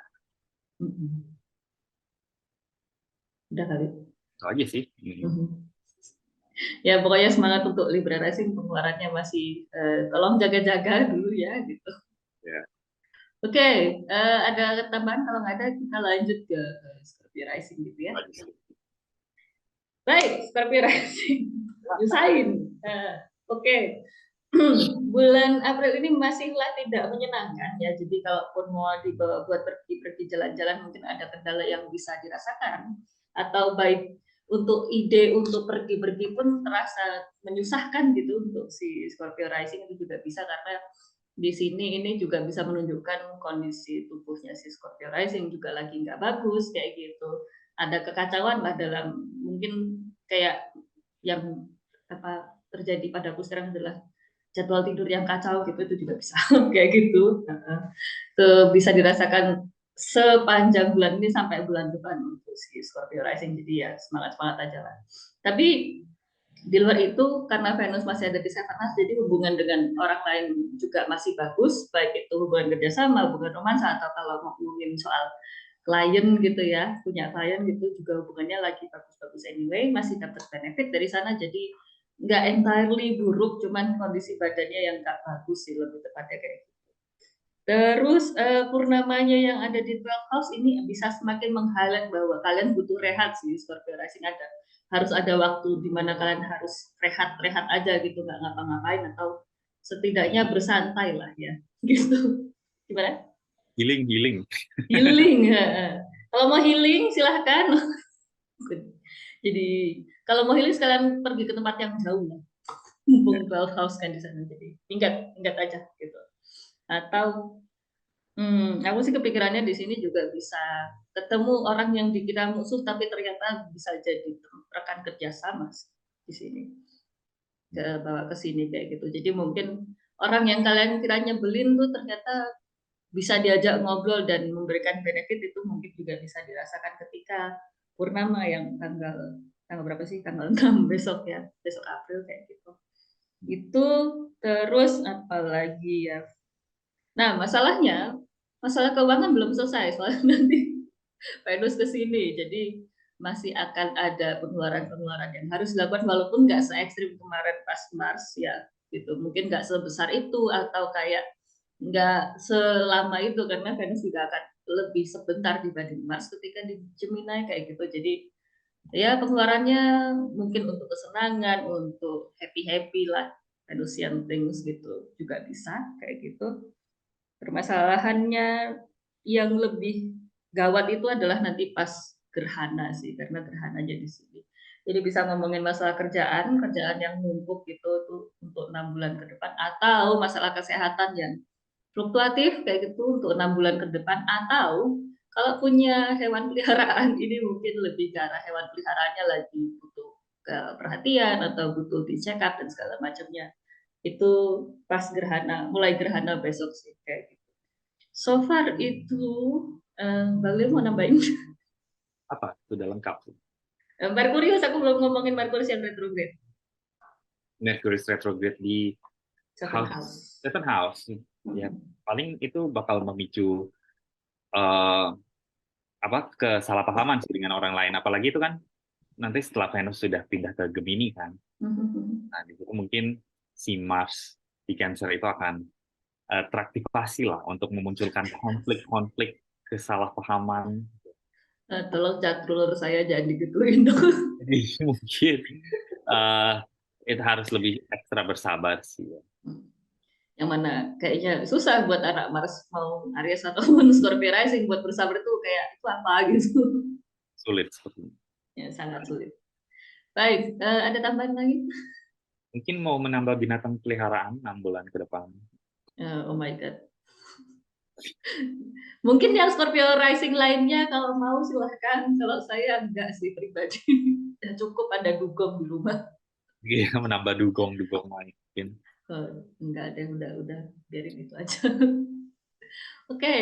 Mm-mm. Udah kali. itu aja sih. Mhm. Ya pokoknya semangat untuk Libra Rising pengeluarannya masih tolong jaga-jaga dulu ya gitu. Ya, Oke, ada tambahan kalau nggak ada kita lanjut ke Scorpio Rising gitu ya. aja sih. Baik, Scorpio Rising. Usahain. Oke. Bulan April ini masihlah tidak menyenangkan ya. Jadi kalaupun mau dibawa buat pergi-pergi jalan-jalan mungkin ada kendala yang bisa dirasakan. atau baik untuk ide untuk pergi-pergi pun terasa menyusahkan gitu untuk si Scorpio rising itu juga bisa karena di sini ini juga bisa menunjukkan kondisi tubuhnya si Scorpio rising juga lagi nggak bagus kayak gitu. Ada kekacauan lah dalam mungkin kayak yang apa terjadi padaku sekarang adalah jadwal tidur yang kacau gitu itu juga bisa kayak gitu. Bisa dirasakan sepanjang bulan ini sampai bulan depan untuk si Scorpio rising jadi ya semangat aja lah. Tapi di luar itu karena Venus masih ada di seventh house jadi hubungan dengan orang lain juga masih bagus baik itu hubungan kerjasama hubungan romansa atau kalau mau ngomongin soal klien gitu ya punya klien gitu juga hubungannya lagi bagus-bagus anyway masih dapat benefit dari sana jadi nggak entirely buruk cuman kondisi badannya yang nggak bagus sih lebih tepatnya kayak gitu. Terus purnamanya yang ada di 12 house ini bisa semakin meng-highlight bahwa kalian butuh rehat sih Scorpio rising harus ada waktu di mana kalian harus rehat aja gitu nggak ngapa-ngapain atau setidaknya bersantai lah ya gitu. Gimana? Healing. Healing. Kalau mau healing silahkan. Jadi kalau mau healing sekalian pergi ke tempat yang jauh lah. Mumpung 12 house kan di sana jadi ingat aja gitu. Atau aku sih kepikirannya di sini juga bisa ketemu orang yang dikira musuh tapi ternyata bisa jadi rekan kerja sama di sini ke bawa ke sini kayak gitu. Jadi mungkin orang yang kalian kira nyebelin tuh ternyata bisa diajak ngobrol dan memberikan benefit itu mungkin juga bisa dirasakan ketika purnama yang tanggal tanggal berapa sih tanggal 6 besok ya besok April kayak gitu. Itu terus apalagi ya. Nah, masalah keuangan belum selesai soalnya nanti Venus ke sini. Jadi masih akan ada pengeluaran-pengeluaran yang harus dilakukan walaupun nggak se ekstrim kemarin pas Mars ya gitu. Mungkin nggak sebesar itu atau kayak nggak selama itu karena Venus juga akan lebih sebentar dibanding Mars ketika di Gemini kayak gitu. Jadi ya pengeluarannya mungkin untuk kesenangan, untuk happy-happy lah, Venusian things gitu juga bisa kayak gitu. Permasalahannya yang lebih gawat itu adalah nanti pas gerhana sih, karena gerhananya di sini. Jadi bisa ngomongin masalah kerjaan yang numpuk gitu tuh untuk 6 bulan ke depan, atau masalah kesehatan yang fluktuatif kayak gitu untuk 6 bulan ke depan, atau kalau punya hewan peliharaan ini mungkin lebih ke arah hewan peliharaannya lagi butuh perhatian atau butuh di check up dan segala macamnya. Itu pas gerhana, mulai gerhana besok sih kayak gitu. So far itu Bang mau nambahin. Apa? Sudah lengkap. Merkurius aku belum ngomongin Merkurius yang retrograde. Merkurius retrograde di Seventh house. Seventh house. Ya, paling itu bakal memicu uh, kesalahpahaman sih dengan orang lain. Apalagi itu kan nanti setelah Venus sudah pindah ke Gemini kan. Nah, di situ mungkin si Mars di Cancer itu akan teraktivasi lah untuk memunculkan konflik-konflik kesalahpahaman. Tolong catrulur saya jangan digituin dong. Jadi mungkin itu harus lebih ekstra bersabar sih. Yang mana kayaknya susah buat anak Mars mau Aries ataupun Scorpio rising buat bersabar itu kayak itu apa gitu. Sulit sepertinya. Ya sangat sulit. Baik, ada tambahan lagi? Mungkin mau menambah binatang peliharaan 6 bulan ke depan. Oh my god. Mungkin yang Scorpio rising lainnya kalau mau silahkan. Kalau saya enggak sih pribadi. Ya cukup ada dugong di rumah. Iya, menambah dugong-dugong lain mungkin. Enggak ada udah biarin itu aja. Oke,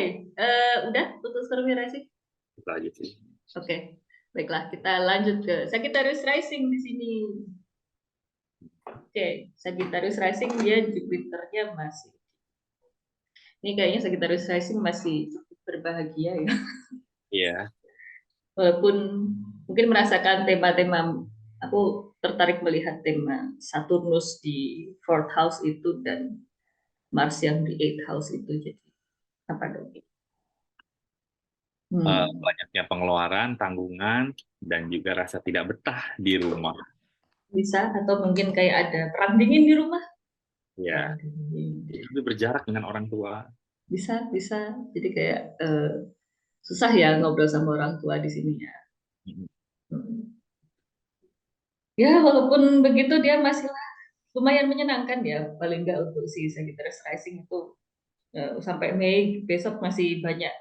udah untuk Scorpio rising. Itu aja sih. Oke, baiklah kita lanjut ke Sagittarius rising di sini. Oke, Sagittarius rising dia Jupiternya masih. Ini kayaknya Sagittarius rising masih cukup berbahagia ya. Iya. Walaupun mungkin merasakan tema-tema, aku tertarik melihat tema Saturnus di fourth house itu dan Mars yang di eighth house itu. Jadi apa dong? Banyaknya pengeluaran, tanggungan, dan juga rasa tidak betah di rumah. Bisa atau mungkin kayak ada perang dingin di rumah. Ya, lebih berjarak dengan orang tua. Bisa. Jadi kayak susah ya ngobrol sama orang tua di sini ya. Ya, walaupun begitu dia masih lumayan menyenangkan ya, paling nggak untuk si Sagittarius Rising itu sampai Mei besok masih banyak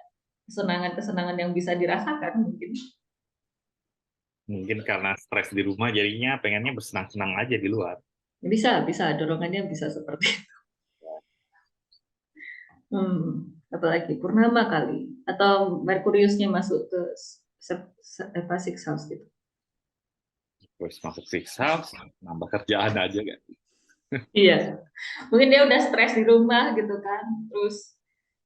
kesenangan-kesenangan yang bisa dirasakan mungkin. Mungkin karena stres di rumah jadinya pengennya bersenang-senang aja di luar. Bisa, bisa dorongannya bisa seperti itu. Apalagi purnama kali atau Merkuriusnya masuk ke six house gitu. Terus masuk six house, nambah kerjaan aja kan. Iya, mungkin dia udah stres di rumah gitu kan, terus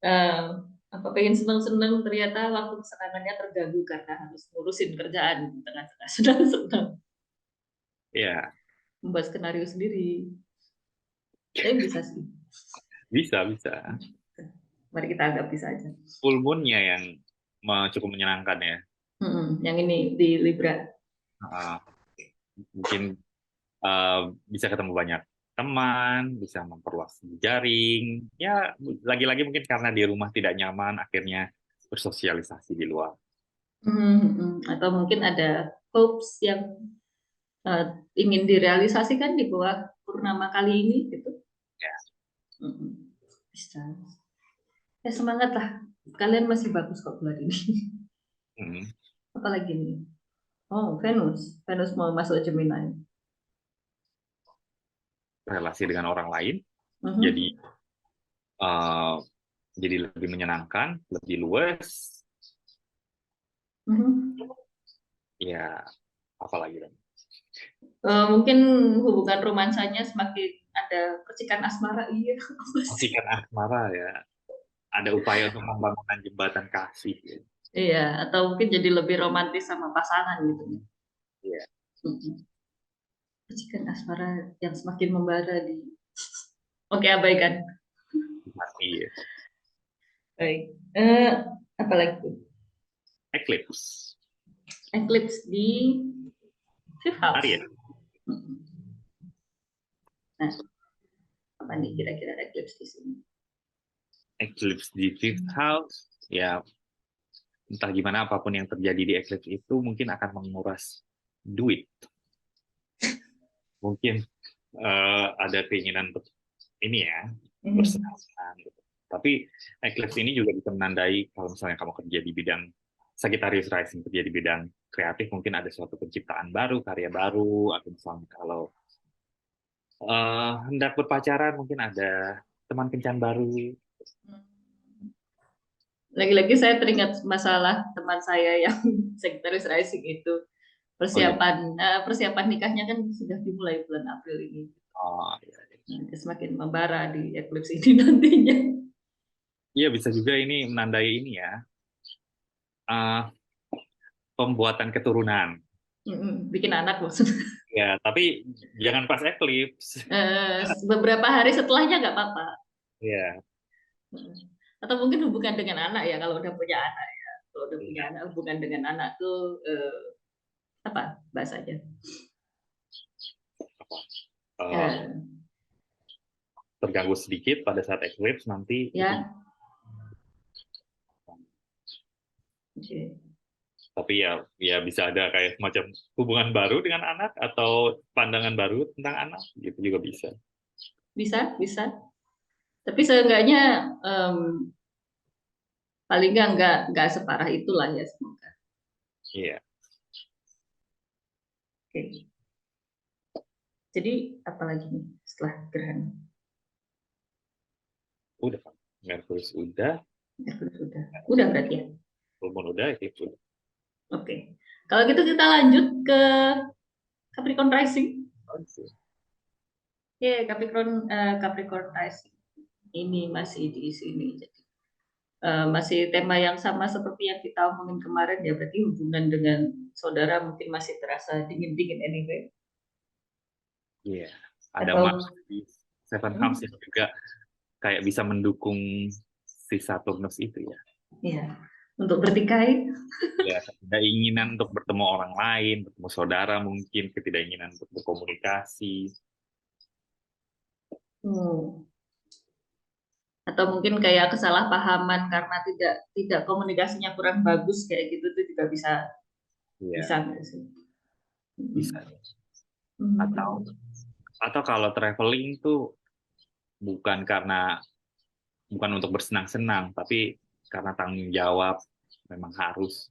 eh, apa pengen seneng-seneng ternyata waktu kesenangannya terganggu karena harus ngurusin kerjaan di tengah-tengah senang-senang, Iya, membuat skenario sendiri. Tapi bisa sih. bisa, bisa. Mari kita anggap bisa aja. Full moon-nya yang cukup menyenangkan ya. Yang ini di Libra. Ah, mungkin bisa ketemu banyak teman, bisa memperluas jaring. Ya, lagi-lagi mungkin karena di rumah tidak nyaman, akhirnya bersosialisasi di luar. Atau mungkin ada hopes yang eh, ingin direalisasikan di bawah purnama kali ini gitu. Ya. Mm-mm. Bisa. Ya semangat lah. Kalian masih bagus kok bulan ini. Hmm. Apalagi nih? Oh, Venus. Venus mau masuk Gemini. Relasi dengan orang lain, jadi Mhm. eh, jadi lebih menyenangkan, lebih luas. Mhm. Ya, apalagi lagi. Mungkin hubungan romansanya semakin ada percikan asmara. Iya. Masih kan asmara ya. Ada upaya untuk membangun jembatan kasih. Ya. Iya, atau mungkin jadi lebih romantis sama pasangan gitu. Iya, Mhm. Percikan asmara yang semakin membara di. Oke, abaikan. mati ya. Baik. Apalagi? Eclipse. Eclipse di fifth house. Aries. Nah, apa nih kira-kira eclipse di sini? Eclipse di fifth house. Ya, entah gimana apapun yang terjadi di eclipse itu mungkin akan menguras duit. Mungkin ada keinginan untuk ini ya, Hmm. bersenang-senang gitu. Tapi eclipse ini juga bisa menandai kalau misalnya kamu kerja di bidang Sagittarius Rising, kerja di bidang kreatif, mungkin ada suatu penciptaan baru, karya baru, atau misalnya kalau hendak berpacaran mungkin ada teman kencan baru. Lagi-lagi saya teringat masalah teman saya yang Sagittarius Rising itu Oh iya. persiapan nikahnya kan sudah dimulai bulan April ini. Oh, iya. Nah, dia semakin membara di eclipse ini nantinya. Iya, bisa juga ini menandai ini ya, eh, pembuatan keturunan. Bikin anak maksudnya. Ya, tapi jangan pas eclipse. Beberapa hari setelahnya nggak apa-apa. Iya, Atau mungkin hubungan dengan anak ya kalau udah punya anak ya. Kalau udah punya iya. anak, hubungan dengan anak tuh apa bahasanya? Eh, Eh, terganggu sedikit pada saat eclipse nanti itu, ya, oke. tapi ya ya bisa ada kayak semacam hubungan baru dengan anak atau pandangan baru tentang anak gitu juga bisa. Bisa, bisa. Tapi seenggaknya em, paling nggak separah itulah ya semoga. Iya, Oke. Jadi apalagi nih setelah gerhana? udah. Merkurius udah, Merkurius udah berarti ya. full moon udah, eclipse udah. Oke. Kalau gitu kita lanjut ke Capricorn Rising. Oke. Ya, Capricorn Rising ini masih di sini. Jadi masih tema yang sama seperti yang kita omongin kemarin ya. Berarti hubungan dengan saudara mungkin masih terasa dingin-dingin anyway. Iya, ada Mars Atau di Seven House hmm, yang juga kayak bisa mendukung si Saturnus itu ya. ya untuk bertikai. Ya, keinginan untuk bertemu orang lain, bertemu saudara mungkin, ketidakinginan untuk berkomunikasi. Hmm. Atau mungkin kayak kesalahpahaman karena tidak tidak komunikasinya kurang bagus kayak gitu tuh juga bisa Iya, bisa nggak sih? bisa. Mm. atau kalau traveling tuh bukan untuk bersenang-senang, tapi karena tanggung jawab memang harus.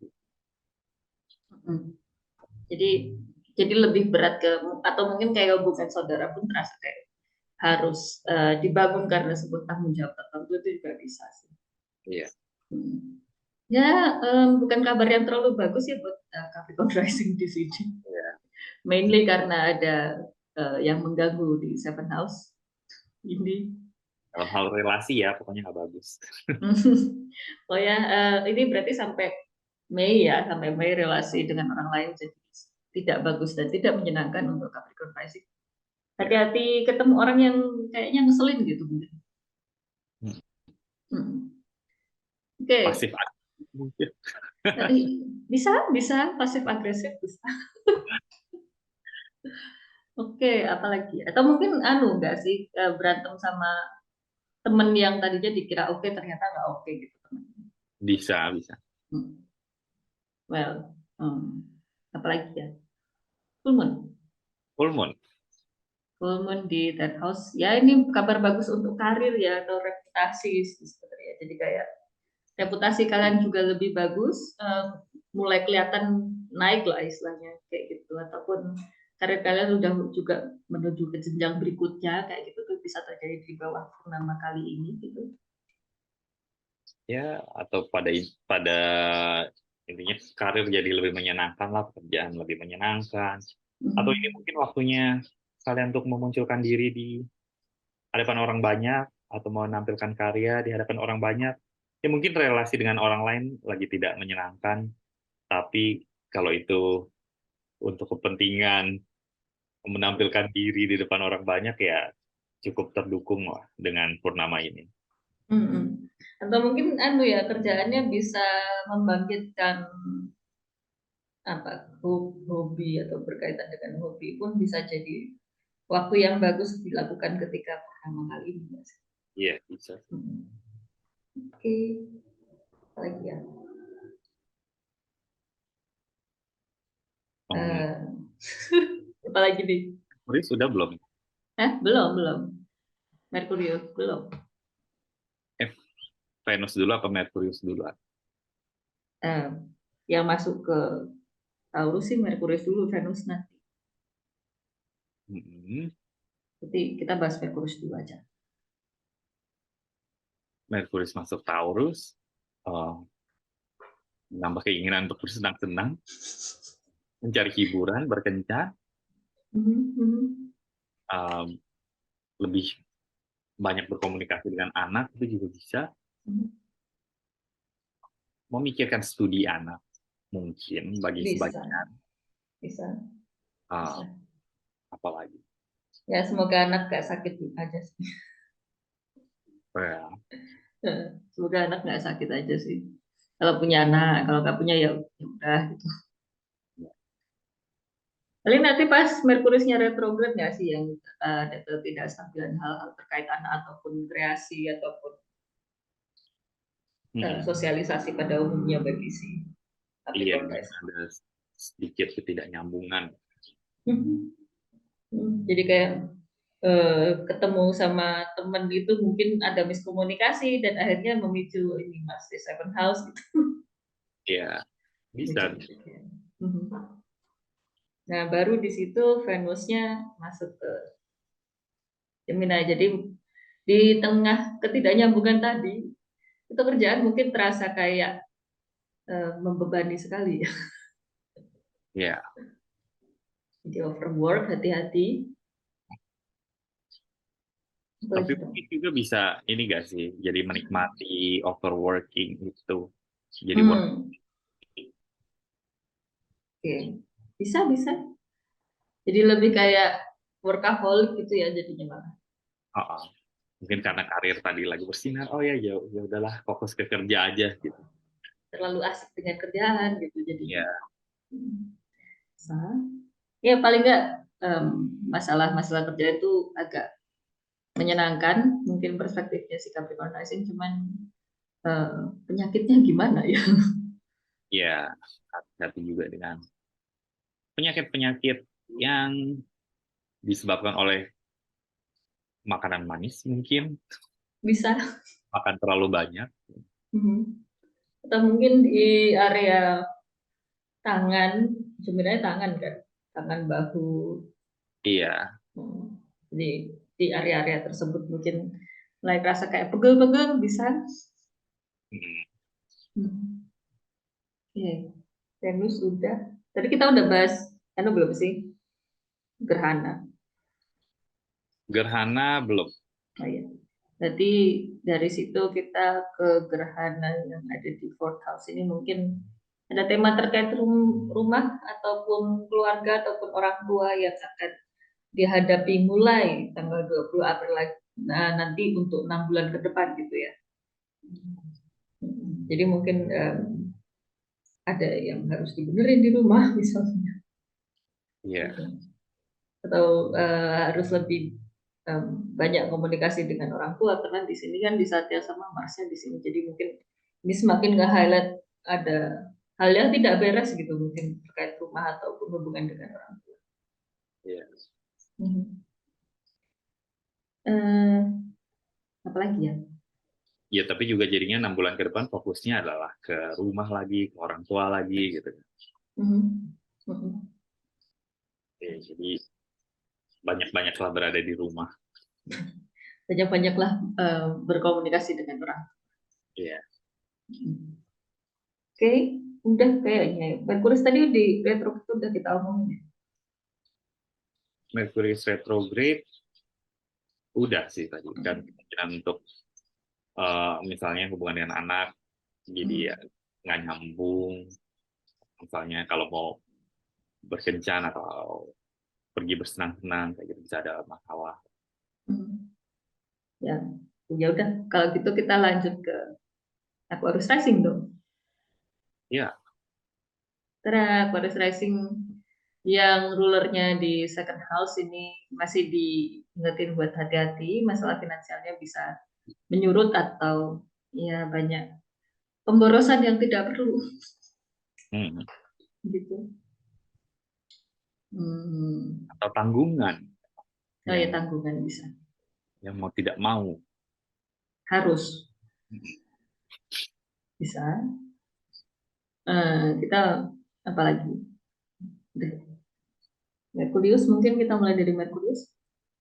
Jadi lebih berat ke, atau mungkin kayak hubungan saudara pun terasa kayak harus dibangun karena sebuah tanggung jawab tertentu, itu juga bisa sih. Iya. Ya, bukan kabar yang terlalu bagus ya buat Capricorn Rising di sini. Iya. Mainly karena ada yang mengganggu di Seven House ini. Dalam hal relasi ya, pokoknya nggak bagus. Oh ya, ini berarti sampai Mei ya, sampai Mei relasi dengan orang lain jadi tidak bagus dan tidak menyenangkan untuk Capricorn Rising. Hati-hati ketemu orang yang kayaknya ngeselin gitu. Oke. Pasif agresif mungkin. Bisa pasif agresif bisa. Oke, apalagi? Atau mungkin nggak sih berantem sama temen yang tadinya dikira oke ternyata nggak oke gitu. Bisa. Well, apalagi ya? Full moon. Full moon di third house. Ya ini kabar bagus untuk karir ya atau reputasi sebenarnya. Jadi kayak reputasi kalian juga lebih bagus, mulai kelihatan naik lah istilahnya kayak gitu. Ataupun karir kalian udah juga menuju ke jenjang berikutnya kayak gitu tuh bisa terjadi di bawah purnama kali ini gitu. Ya, atau pada intinya karir jadi lebih menyenangkan lah, pekerjaan lebih menyenangkan. Atau ini mungkin waktunya kalian untuk memunculkan diri di hadapan orang banyak, atau menampilkan karya di hadapan orang banyak. Ya mungkin relasi dengan orang lain lagi tidak menyenangkan, tapi kalau itu untuk kepentingan menampilkan diri di depan orang banyak, ya cukup terdukung lah dengan purnama ini. Atau mungkin ya kerjaannya bisa membangkitkan hobi atau berkaitan dengan hobi pun bisa jadi waktu yang bagus dilakukan ketika pertama kali ini. Iya, bisa. Oke, lagi ya. Apalagi nih? Merkurius sudah belum? Belum. Merkurius belum. Venus dulu apa Merkurius dulu? Yang masuk ke Taurus sih Merkurius dulu, Venus nanti. Jadi kita bahas Merkurius dulu aja. Merkurius masuk Taurus, menambah keinginan untuk bersenang-senang, mencari hiburan, berkencan, lebih banyak berkomunikasi dengan anak itu juga bisa. Memikirkan studi anak mungkin bagi sebagian. Bisa. Apalagi? Ya semoga anak gak sakit aja sih. Ya. Semoga anak nggak sakit aja sih. Kalau punya anak, kalau nggak punya ya udah gitu. Paling nanti pas Merkuriusnya retrograd nggak sih yang ada ketidakstabilan hal-hal terkait anak ataupun kreasi ataupun sosialisasi pada umumnya bagi si Iya, ada sedikit ketidaknyambungan. Jadi kayak ketemu sama teman gitu mungkin ada miskomunikasi dan akhirnya memicu ini mas di Seven House gitu. Iya, bisa. Nah baru di situ Venusnya masuk ke Gemini. Jadi di tengah ketidaknyambungan tadi itu kerjaan mungkin terasa kayak membebani sekali ya. Iya. Jadi overwork, hati-hati. Tapi mungkin juga bisa ini gak sih, jadi menikmati overworking itu. Jadi Oke. Bisa. Jadi lebih kayak workaholic gitu ya jadinya malah. Mungkin karena karir tadi lagi bersinar, oh ya udahlah fokus ke kerja aja gitu. Terlalu asik dengan kerjaan gitu jadinya. Iya. Ya paling nggak masalah kerja itu agak menyenangkan mungkin perspektifnya si Capricorn Rising, cuman penyakitnya gimana ya? Ya, hati-hati juga dengan penyakit-penyakit yang disebabkan oleh makanan manis mungkin, Bisa. makan terlalu banyak. Mhm. Atau mungkin di area tangan, sebenarnya tangan kan, tangan bahu. Iya. Hmm. Di area-area tersebut mungkin mulai kerasa kayak pegel-pegel bisa. Hmm. Hmm. Oke, Venus udah. Tadi kita udah bahas, anu belum sih? Gerhana. Gerhana belum. Oh iya. Berarti dari situ kita ke gerhana yang ada di fourth house ini mungkin ada tema terkait rumah ataupun keluarga ataupun orang tua yang akan dihadapi mulai tanggal 20 April lagi. Nah, nanti untuk 6 bulan ke depan gitu ya. Jadi mungkin ada yang harus dibenerin di rumah misalnya. Iya. Gitu. Atau harus lebih banyak komunikasi dengan orang tua karena di sini kan di saat yang sama Marsnya di sini jadi mungkin ini semakin nge-highlight ada hal yang tidak beres gitu mungkin terkait rumah ataupun hubungan dengan orang tua. Iya. Mhm. Eh, apa lagi ya? Ya, tapi juga jadinya 6 bulan ke depan fokusnya adalah ke rumah lagi, ke orang tua lagi gitu. Mhm. Mhm. Oke, jadi banyak-banyaklah berada di rumah. Banyak-banyaklah berkomunikasi dengan orang. Iya. Mhm. Oke, udah kayaknya. Merkurius tadi di retro itu udah kita omongin ya. Mercury retrograde udah sih tadi kan kemungkinan untuk misalnya hubungan dengan anak jadi ya nggak nyambung, misalnya kalau mau berkencan atau pergi bersenang-senang kayak gitu bisa ada masalah. Hmm. Ya, ya udah. Kalau gitu kita lanjut ke Aquarius Rising dong. Ya. Karena Aquarius Rising yang rulernya di second house ini masih diingetin buat hati-hati, masalah finansialnya bisa menyurut atau ya banyak pemborosan yang tidak perlu Hmm. gitu. Hmm. Atau tanggungan Oh ya yang tanggungan bisa. mau tidak mau. Harus bisa. Kita apa lagi? Udah. Merkurius mungkin kita mulai dari Merkurius.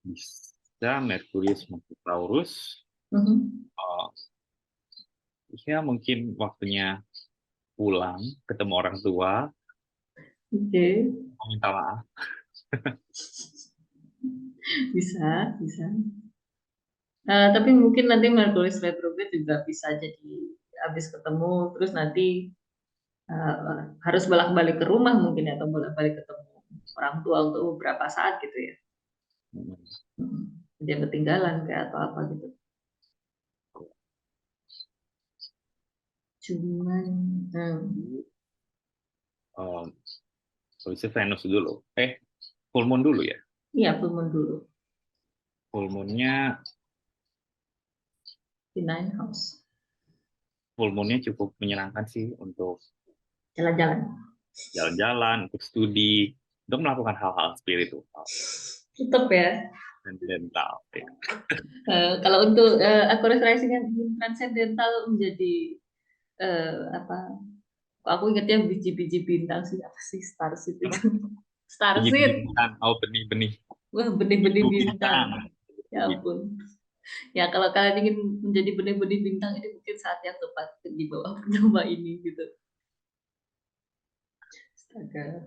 Bisa Merkurius masuk Taurus, Mhm. uh, ya mungkin waktunya pulang ketemu orang tua, Oke, minta maaf. bisa. Tapi mungkin nanti Merkurius retrograde juga bisa jadi habis ketemu terus nanti harus bolak-balik ke rumah mungkin ya, atau bolak-balik ketemu orang tua untuk beberapa saat gitu ya. Hmm. Dia ketinggalan kayak atau apa gitu. Cuman, Um, Habisnya Venus dulu. Full moon dulu ya. iya full moon dulu Full moonnya, di nine house. full moonnya cukup menyenangkan sih untuk Jalan-jalan. jalan-jalan, untuk studi, untuk melakukan hal-hal spiritual, Tetap ya. transcendental. Ya. Kalau untuk Aquarius rising yang ingin transcendental menjadi apa? Aku ingatnya biji-biji bintang sih apa sih Starship Apa? itu? Starship. Biji-biji bintang, benih-benih Wah, benih-benih bintang. bintang. Ya ampun. Ya kalau kalian ingin menjadi benih-benih bintang ini mungkin saat yang tepat di bawah nama ini gitu. Astaga.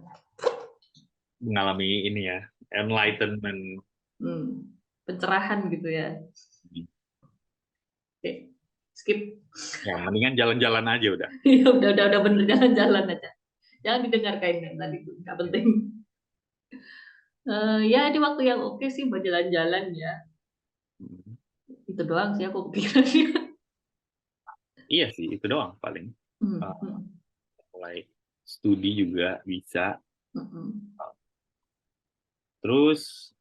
Mengalami ini ya, enlightenment. Pencerahan gitu ya. Oke, skip. Ya, mendingan jalan-jalan aja udah. Ya udah bener jalan-jalan aja. Jangan didengarkan yang tadi itu, nggak penting. Ya di waktu yang oke sih buat jalan-jalan ya. Itu doang sih aku kepikiran. Iya sih, itu doang paling. Hmm, Uh, hmm, Mulai studi juga bisa. hmm. Terus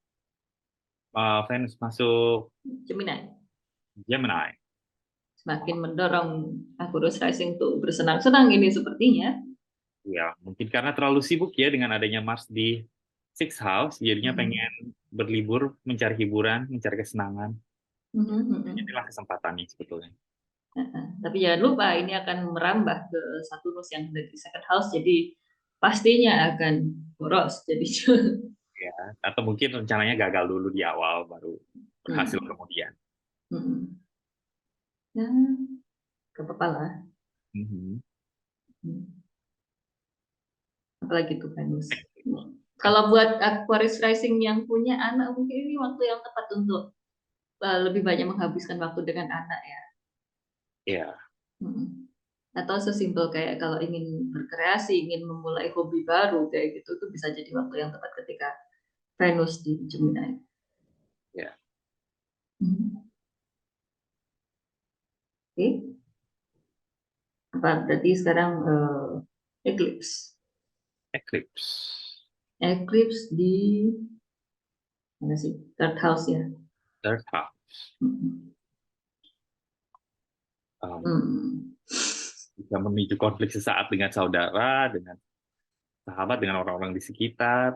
Venus masuk Gemini Gemini. semakin mendorong Aquarius rising tuh bersenang-senang ini sepertinya. Ya, mungkin karena terlalu sibuk ya dengan adanya Mars di Sixth House, jadinya Hmm. pengen berlibur, mencari hiburan, mencari kesenangan. Mhm. Inilah kesempatannya sebetulnya. Tapi jangan lupa ini akan merambah ke Saturnus yang ada di second house, jadi pastinya akan boros. Jadi Ya, atau mungkin rencananya gagal dulu di awal, baru berhasil hmm, kemudian. hmm. Ya, gak apa-apa lah. Mhm. Hmm. Apalagi tuh Venus. Kalau buat Aquarius rising yang punya anak, mungkin ini waktu yang tepat untuk lebih banyak menghabiskan waktu dengan anak ya. Ya, Hmm. Atau sesimpel kayak kalau ingin berkreasi, ingin memulai hobi baru kayak gitu, itu bisa jadi waktu yang tepat ketika Venus di Gemini. ya. Hmm. Oke, apa berarti sekarang eclipse? Eclipse. Eclipse di mana sih? Third house ya. Third house. Hmm. Um, Hmm. bisa memicu konflik sesaat dengan saudara, dengan sahabat, dengan orang-orang di sekitar.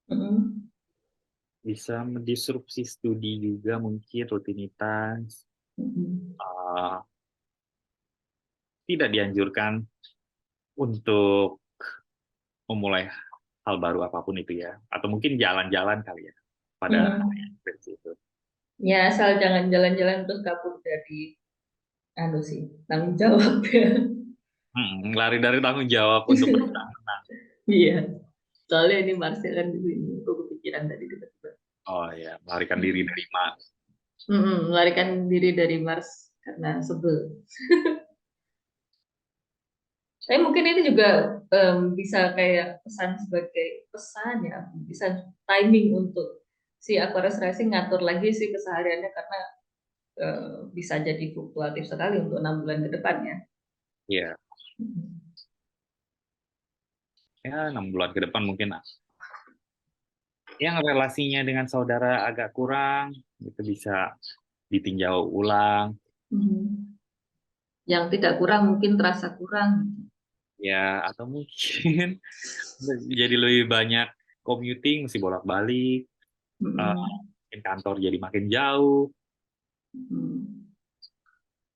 Hmm. Bisa mendisrupsi studi juga mungkin, rutinitas. Hmm. Uh, Tidak dianjurkan untuk memulai hal baru apapun itu ya. Atau mungkin jalan-jalan kali ya pada hari Hmm. itu. Ya, asal jangan jalan-jalan terus kabur dari anu sih, tanggung jawab ya. Lari dari tanggung jawab untuk bersenang-senang. Iya, soalnya ini Marcel kan di sini. Aku kepikiran tadi tiba-tiba. Oh ya, melarikan diri dari Mars. Melarikan diri dari Mars karena sebel. Tapi mungkin ini juga bisa kayak pesan sebagai pesan ya, bisa timing untuk si Aquarius Rising ngatur lagi sih kesehariannya karena bisa jadi fluktuatif sekali untuk 6 bulan ke depan ya. Ya, ya 6 bulan ke depan mungkin yang relasinya dengan saudara agak kurang, itu bisa ditinjau ulang. Mhm. Yang tidak kurang mungkin terasa kurang. Ya, atau mungkin jadi lebih banyak commuting, mesti bolak-balik, eh, Mhm. mungkin kantor jadi makin jauh. Hmm.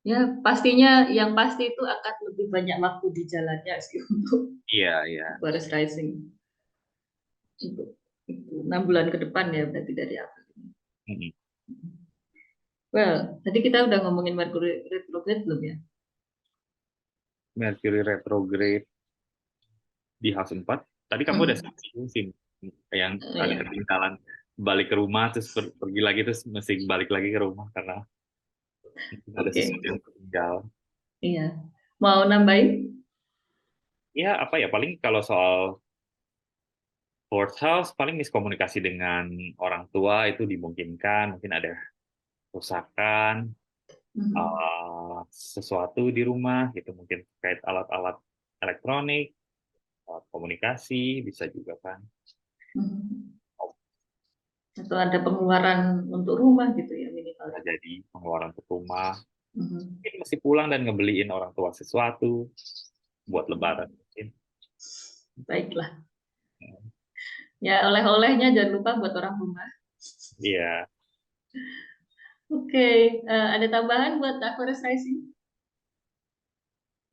Ya, pastinya yang pasti itu akan lebih banyak waktu di jalannya sih untuk Iya, iya. Aquarius Rising. Itu 6 bulan ke depan ya berarti dari April ini. Mm-mm. Well, tadi kita udah ngomongin Mercury retrograde belum ya? Mercury retrograde di house 4. Tadi kamu udah Hmm. singgung yang Oh, ada ya. ketinggalan balik ke rumah, terus pergi lagi, terus mesti balik lagi ke rumah karena mungkin ada Oke. sesuatu yang tertinggal. Iya. Mau nambahin? Ya, apa ya, paling kalau soal fourth house, paling miskomunikasi dengan orang tua itu dimungkinkan, mungkin ada kerusakan, Mhm. sesuatu di rumah, gitu, mungkin terkait alat-alat elektronik, alat komunikasi, bisa juga kan. Mhm. Atau ada pengeluaran untuk rumah gitu ya minimal Bisa ya. jadi pengeluaran untuk rumah, Mhm. mungkin mesti pulang dan ngebeliin orang tua sesuatu buat lebaran mungkin. Baiklah. Ya, oleh-olehnya jangan lupa buat orang rumah. Iya, Oke, ada tambahan buat Aquarius Rising?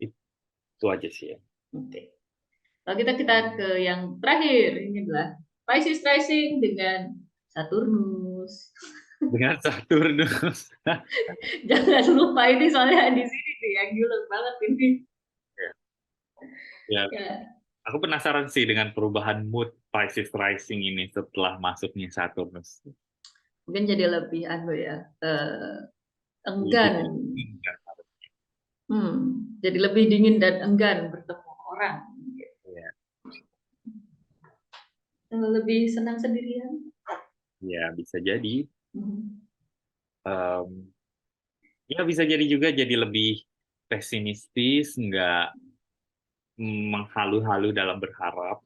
itu aja sih ya. Oke. Kalau kita ke yang terakhir, ini adalah Pisces Rising dengan Saturnus. Dengan Saturnus. Jangan lupa ini soalnya di sini nih yang julek banget ini. Ya, Ya, aku penasaran sih dengan perubahan mood Pisces Rising ini setelah masuknya Saturnus. mungkin jadi lebih anu ya, enggan. Lebih enggak. Jadi lebih dingin dan enggan bertemu orang. Ya, Lebih senang sendirian. ya bisa jadi. Hmm. Em, ya bisa jadi juga jadi lebih pesimistis, nggak menghalu-halu dalam berharap,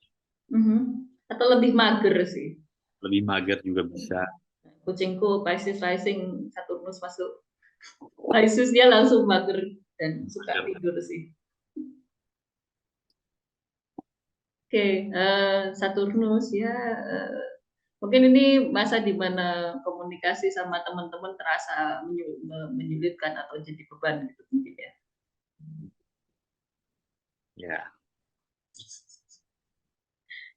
Mhm. Atau lebih mager sih. lebih mager juga bisa. Kucingku Pisces Rising Saturnus masuk Pisces dia langsung mager dan suka tidur sih. Oke, Saturnus ya Mungkin ini masa di mana komunikasi sama teman-teman terasa menyulitkan atau jadi beban gitu mungkin ya. Ya,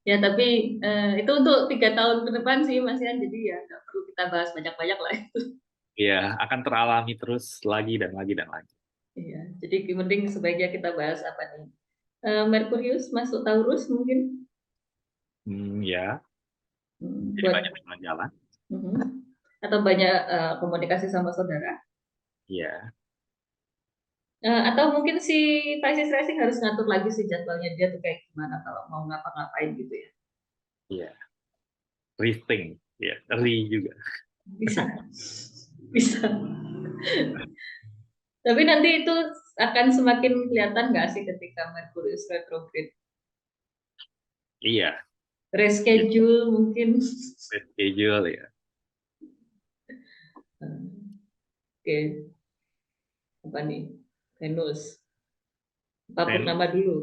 Ya tapi itu untuk 3 tahun ke depan sih Mas Yan, jadi ya nggak perlu kita bahas banyak-banyak lah. ya akan teralami terus lagi dan lagi dan lagi. Iya, jadi mending sebaiknya kita bahas apa nih? Merkurius masuk Taurus mungkin. Ya, jadi Buat banyak jalan. mhm. Atau banyak komunikasi sama saudara. Ya, Atau mungkin si Pisces Racing harus ngatur lagi sih jadwalnya dia tuh kayak gimana kalau mau ngapa-ngapain gitu ya. ya, rethink, ya, juga. Bisa, bisa. Tapi nanti itu akan semakin kelihatan nggak sih ketika Merkurius retrograde? Iya, ya, Reschedule mungkin. schedule ya. Oke, apa nih? Venus. Apa Dan Purnama dulu?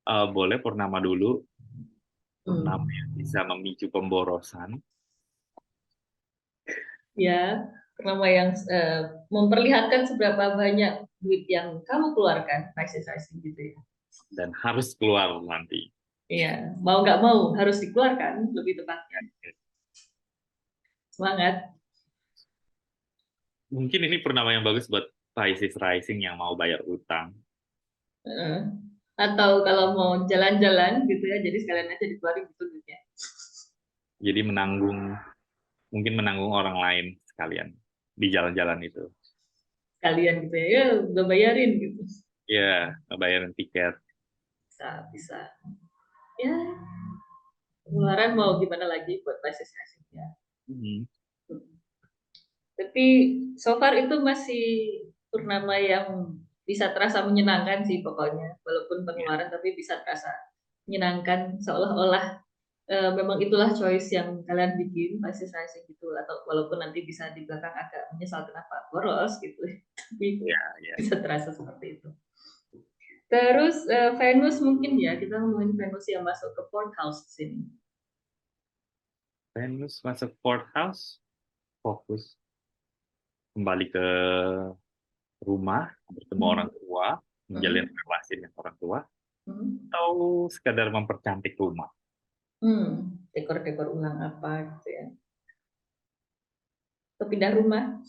boleh purnama dulu, purnama Hmm. yang bisa memicu pemborosan. Ya, Purnama yang memperlihatkan seberapa banyak duit yang kamu keluarkan, Pisces Rising gitu ya. Dan harus keluar nanti. Iya, mau nggak mau harus dikeluarkan lebih tepatnya. Semangat. Mungkin ini purnama yang bagus buat Pisces Rising yang mau bayar utang. Heeh. Atau kalau mau jalan-jalan gitu ya, jadi sekalian aja dikeluarin gitu duitnya. Jadi mungkin menanggung orang lain sekalian di jalan-jalan itu. Sekalian gitu ya, ya udah bayarin gitu. Ya, bayarin tiket. Bisa, bisa. Ya, pengeluaran mau gimana lagi buat Pisces Rising ya. Hmm. Tapi so far itu masih purnama yang bisa terasa menyenangkan sih pokoknya. Walaupun Ya, pengeluaran tapi bisa terasa menyenangkan seolah-olah memang itulah choice yang kalian bikin pasti saya sih gitu atau walaupun nanti bisa di belakang agak menyesal kenapa boros gitu tapi ya, ya. bisa terasa seperti itu. Terus Venus mungkin ya kita ngomongin Venus yang masuk ke fourth house di sini. Venus masuk fourth house, fokus kembali ke rumah, bertemu orang Hmm. tua, menjalin Hmm. relasi dengan orang tua, Hmm. atau sekadar mempercantik rumah. Dekor-dekor ulang apa gitu ya. Atau pindah rumah,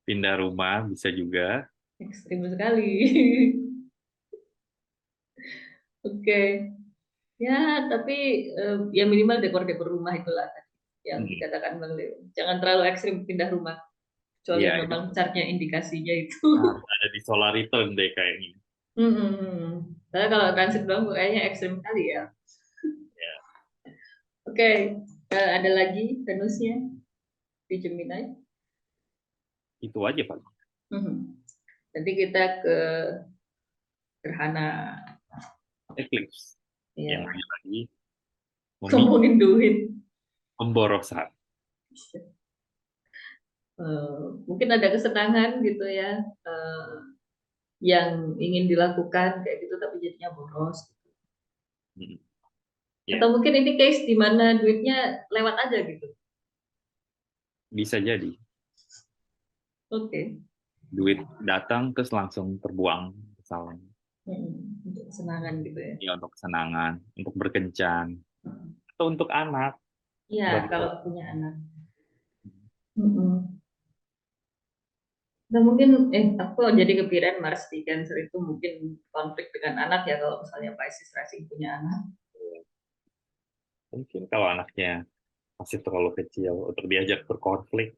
Pindah rumah bisa juga. ekstrim sekali. Oke. Ya, tapi ya minimal dekor-dekor rumah itulah tadi yang Hmm. dikatakan Bang Leo. Jangan terlalu ekstrim pindah rumah, kecuali Iya, itu memang chartnya indikasinya itu. harus ada di solar return deh kayaknya. Karena kalau transit doang kayaknya ekstrim kali ya. Ya, Oke, ada lagi Venusnya di Gemini. itu aja Pak. Mhm. Nanti kita ke gerhana Eclipse yang ya lagi memicu ngomongin duit. pemborosan. Mungkin ada kesenangan gitu ya yang ingin dilakukan kayak gitu tapi jadinya boros. Hmm. Atau Ya, mungkin ini case di mana duitnya lewat aja gitu. bisa jadi Oke. duit datang terus langsung terbuang misalnya. Untuk kesenangan gitu ya. Ya untuk kesenangan, untuk berkencan, atau untuk anak. Iya, Baru kalau punya anak. Mm-mm. Nah mungkin, aku jadi kepikiran Mars di Cancer itu mungkin konflik dengan anak ya kalau misalnya Pisces Rising punya anak. mungkin kalau anaknya masih terlalu kecil untuk diajak berkonflik,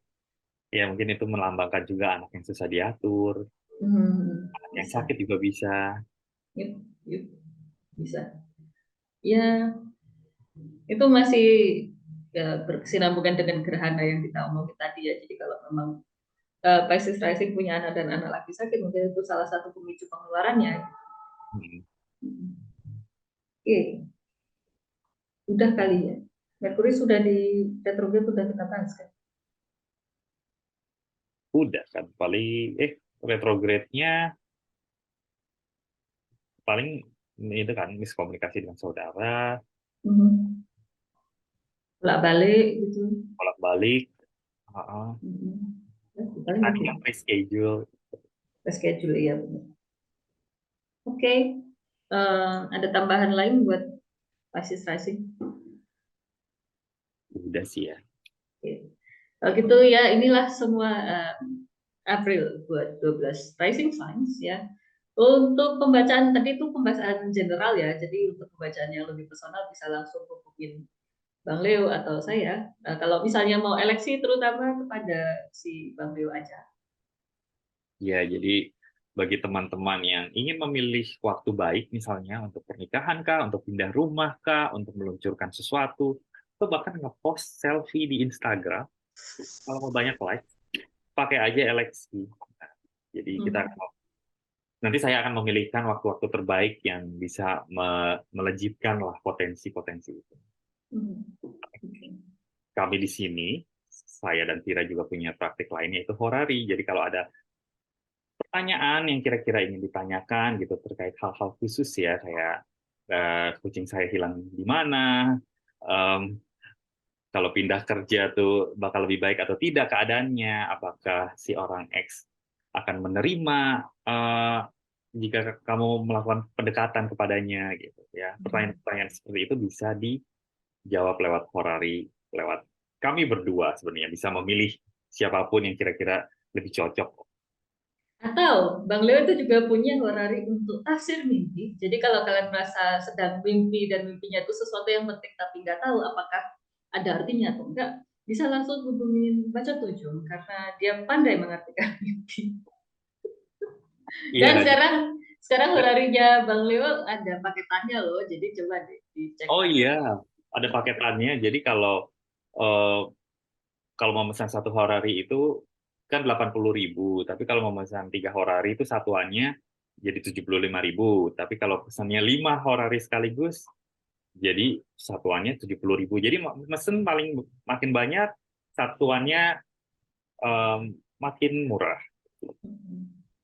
ya mungkin itu melambangkan juga anak yang susah diatur, anak yang Bisa, sakit juga bisa. yuk, yuk, bisa. Ya, itu masih berkesinambungan dengan gerhana yang kita omongin tadi ya. Jadi kalau memang Pisces Rising punya anak dan anak lagi sakit, mungkin itu salah satu pemicu pengeluarannya. Hmm. Oke, udah kali ya. Merkuri sudah di retrograde sudah kita bahas kan? Udah kan paling retrograde-nya paling itu kan miskomunikasi dengan saudara, Mhm. bolak-balik gitu. bolak-balik. Heeh. Paling Tadi gitu. yang reschedule. Reschedule ya benar. Oke. Ada tambahan lain buat Pisces Rising? Udah sih ya. Oke. Kalau gitu ya inilah semua April buat 12 rising signs ya. Untuk pembacaan tadi itu pembacaan general ya. Jadi untuk pembacaan yang lebih personal bisa langsung hubungin Bang Leo atau saya. Kalau misalnya mau eleksi terutama kepada si Bang Leo aja. Ya, jadi bagi teman-teman yang ingin memilih waktu baik, misalnya untuk pernikahan kah, untuk pindah rumah kah, untuk meluncurkan sesuatu, atau bahkan ngepost selfie di Instagram, kalau mau banyak like, pakai aja eleksi. Nah, jadi nanti saya akan memilihkan waktu-waktu terbaik yang bisa melejitkan lah potensi-potensi itu. Kami di sini, saya dan Tira juga punya praktik lainnya, itu horari. Jadi kalau ada pertanyaan yang kira-kira ingin ditanyakan gitu terkait hal-hal khusus ya, kayak kucing saya hilang di mana, em, kalau pindah kerja tuh bakal lebih baik atau tidak keadaannya, apakah si orang X akan menerima jika kamu melakukan pendekatan kepadanya gitu ya. Pertanyaan-pertanyaan seperti itu bisa dijawab lewat horari, lewat kami berdua sebenarnya bisa memilih siapapun yang kira-kira lebih cocok. Atau Bang Leo itu juga punya horari untuk tafsir mimpi. Jadi kalau kalian merasa sedang mimpi dan mimpinya itu sesuatu yang penting tapi nggak tahu apakah ada artinya atau enggak, bisa langsung hubungin baca tujuh karena dia pandai mengartikan mimpi. Dan Iya. sekarang horarinya Bang Leo ada paketannya loh. Jadi coba deh dicek Oh lah. iya, ada paketannya. Jadi eh, kalau mau memesan satu horari itu kan 80.000, tapi kalau mau memesan 3 horari itu satuannya jadi 75.000. Tapi kalau pesannya 5 horari sekaligus, jadi satuannya 70.000. Jadi mesen paling makin banyak, satuannya em, makin murah.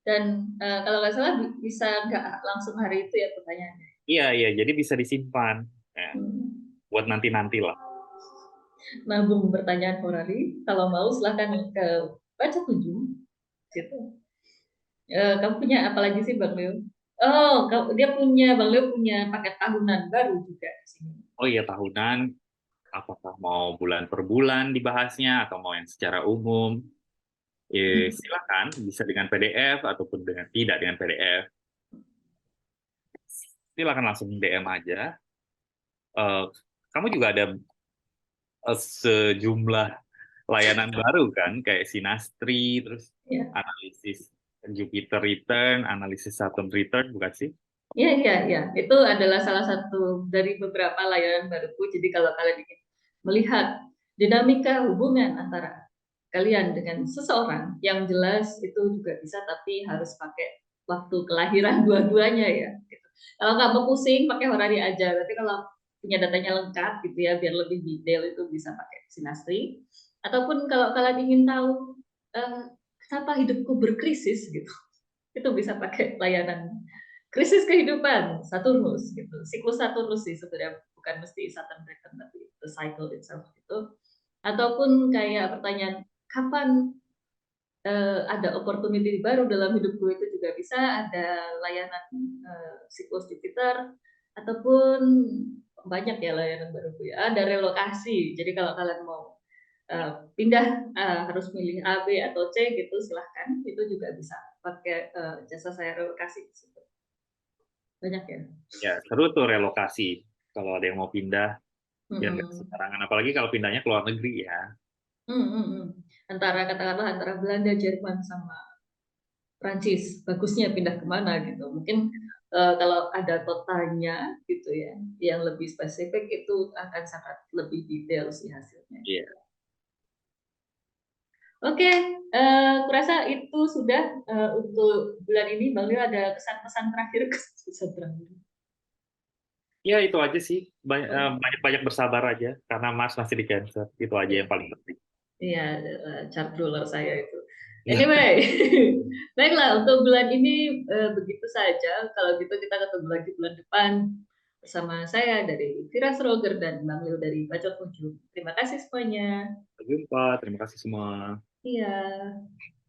Dan kalau nggak salah bisa nggak langsung hari itu ya pertanyaannya. Iya, iya, jadi bisa disimpan. Ya, Hmm. buat nanti-nanti lah. Nambung pertanyaan horari. Kalau mau silahkan ke baca tujuh. Gitu. Kamu punya apa lagi sih Bang Leo? Oh, Bang Leo punya paket tahunan baru juga di sini. Oh iya, tahunan, apakah mau bulan per bulan dibahasnya atau mau yang secara umum? Silakan, bisa dengan PDF ataupun tidak dengan PDF. Silakan langsung DM aja. Eh, Kamu juga ada sejumlah layanan baru kan, kayak Sinastri, terus Ya, analisis Jupiter Return, analisis Saturn Return, bukan sih? ya, ya, ya. Itu adalah salah satu dari beberapa layanan baruku. Jadi kalau kalian ingin melihat dinamika hubungan antara kalian dengan seseorang, yang jelas itu juga bisa, tapi harus pakai waktu kelahiran dua-duanya ya. Gitu. Kalau nggak mau pusing, pakai horari aja. Tapi kalau punya datanya lengkap gitu ya, biar lebih detail itu bisa pakai Sinastri. Ataupun kalau kalian ingin tahu kenapa hidupku berkrisis gitu, itu bisa pakai layanan krisis kehidupan Saturnus gitu. Siklus Saturnus sih sebenarnya, bukan mesti Saturn return tapi the cycle itself gitu. Ataupun kayak pertanyaan kapan ada opportunity baru dalam hidupku, itu juga bisa ada layanan siklus Jupiter, ataupun banyak ya layanan baruku ya. Ada relokasi. Jadi kalau kalian mau pindah harus milih A, B atau C gitu, silahkan. Itu juga bisa pakai jasa saya relokasi. Banyak ya. Ya, seru tuh relokasi. Kalau ada yang mau pindah, biar nggak Hmm. sembarangan. Apalagi kalau pindahnya ke luar negeri ya. Antara katakanlah antara Belanda, Jerman sama Prancis, bagusnya pindah kemana gitu. Mungkin kalau ada kotanya gitu ya, yang lebih spesifik itu akan sangat lebih detail sih hasilnya. Iya. Oke, kurasa itu sudah untuk bulan ini. Bang Leo ada kesan-pesan terakhir, kesan terakhir. Ya, itu aja sih. Banyak-banyak bersabar aja, karena Mars masih di Cancer. Itu aja yang paling penting. Iya, chart ruler saya itu. Ya. Anyway, baiklah untuk bulan ini begitu saja. Kalau gitu kita ketemu lagi bulan depan. bersama saya dari Tiras Roger dan Bang Leo dari Bacot Ujung. Terima kasih semuanya. Sampai jumpa, terima kasih semua. Iya.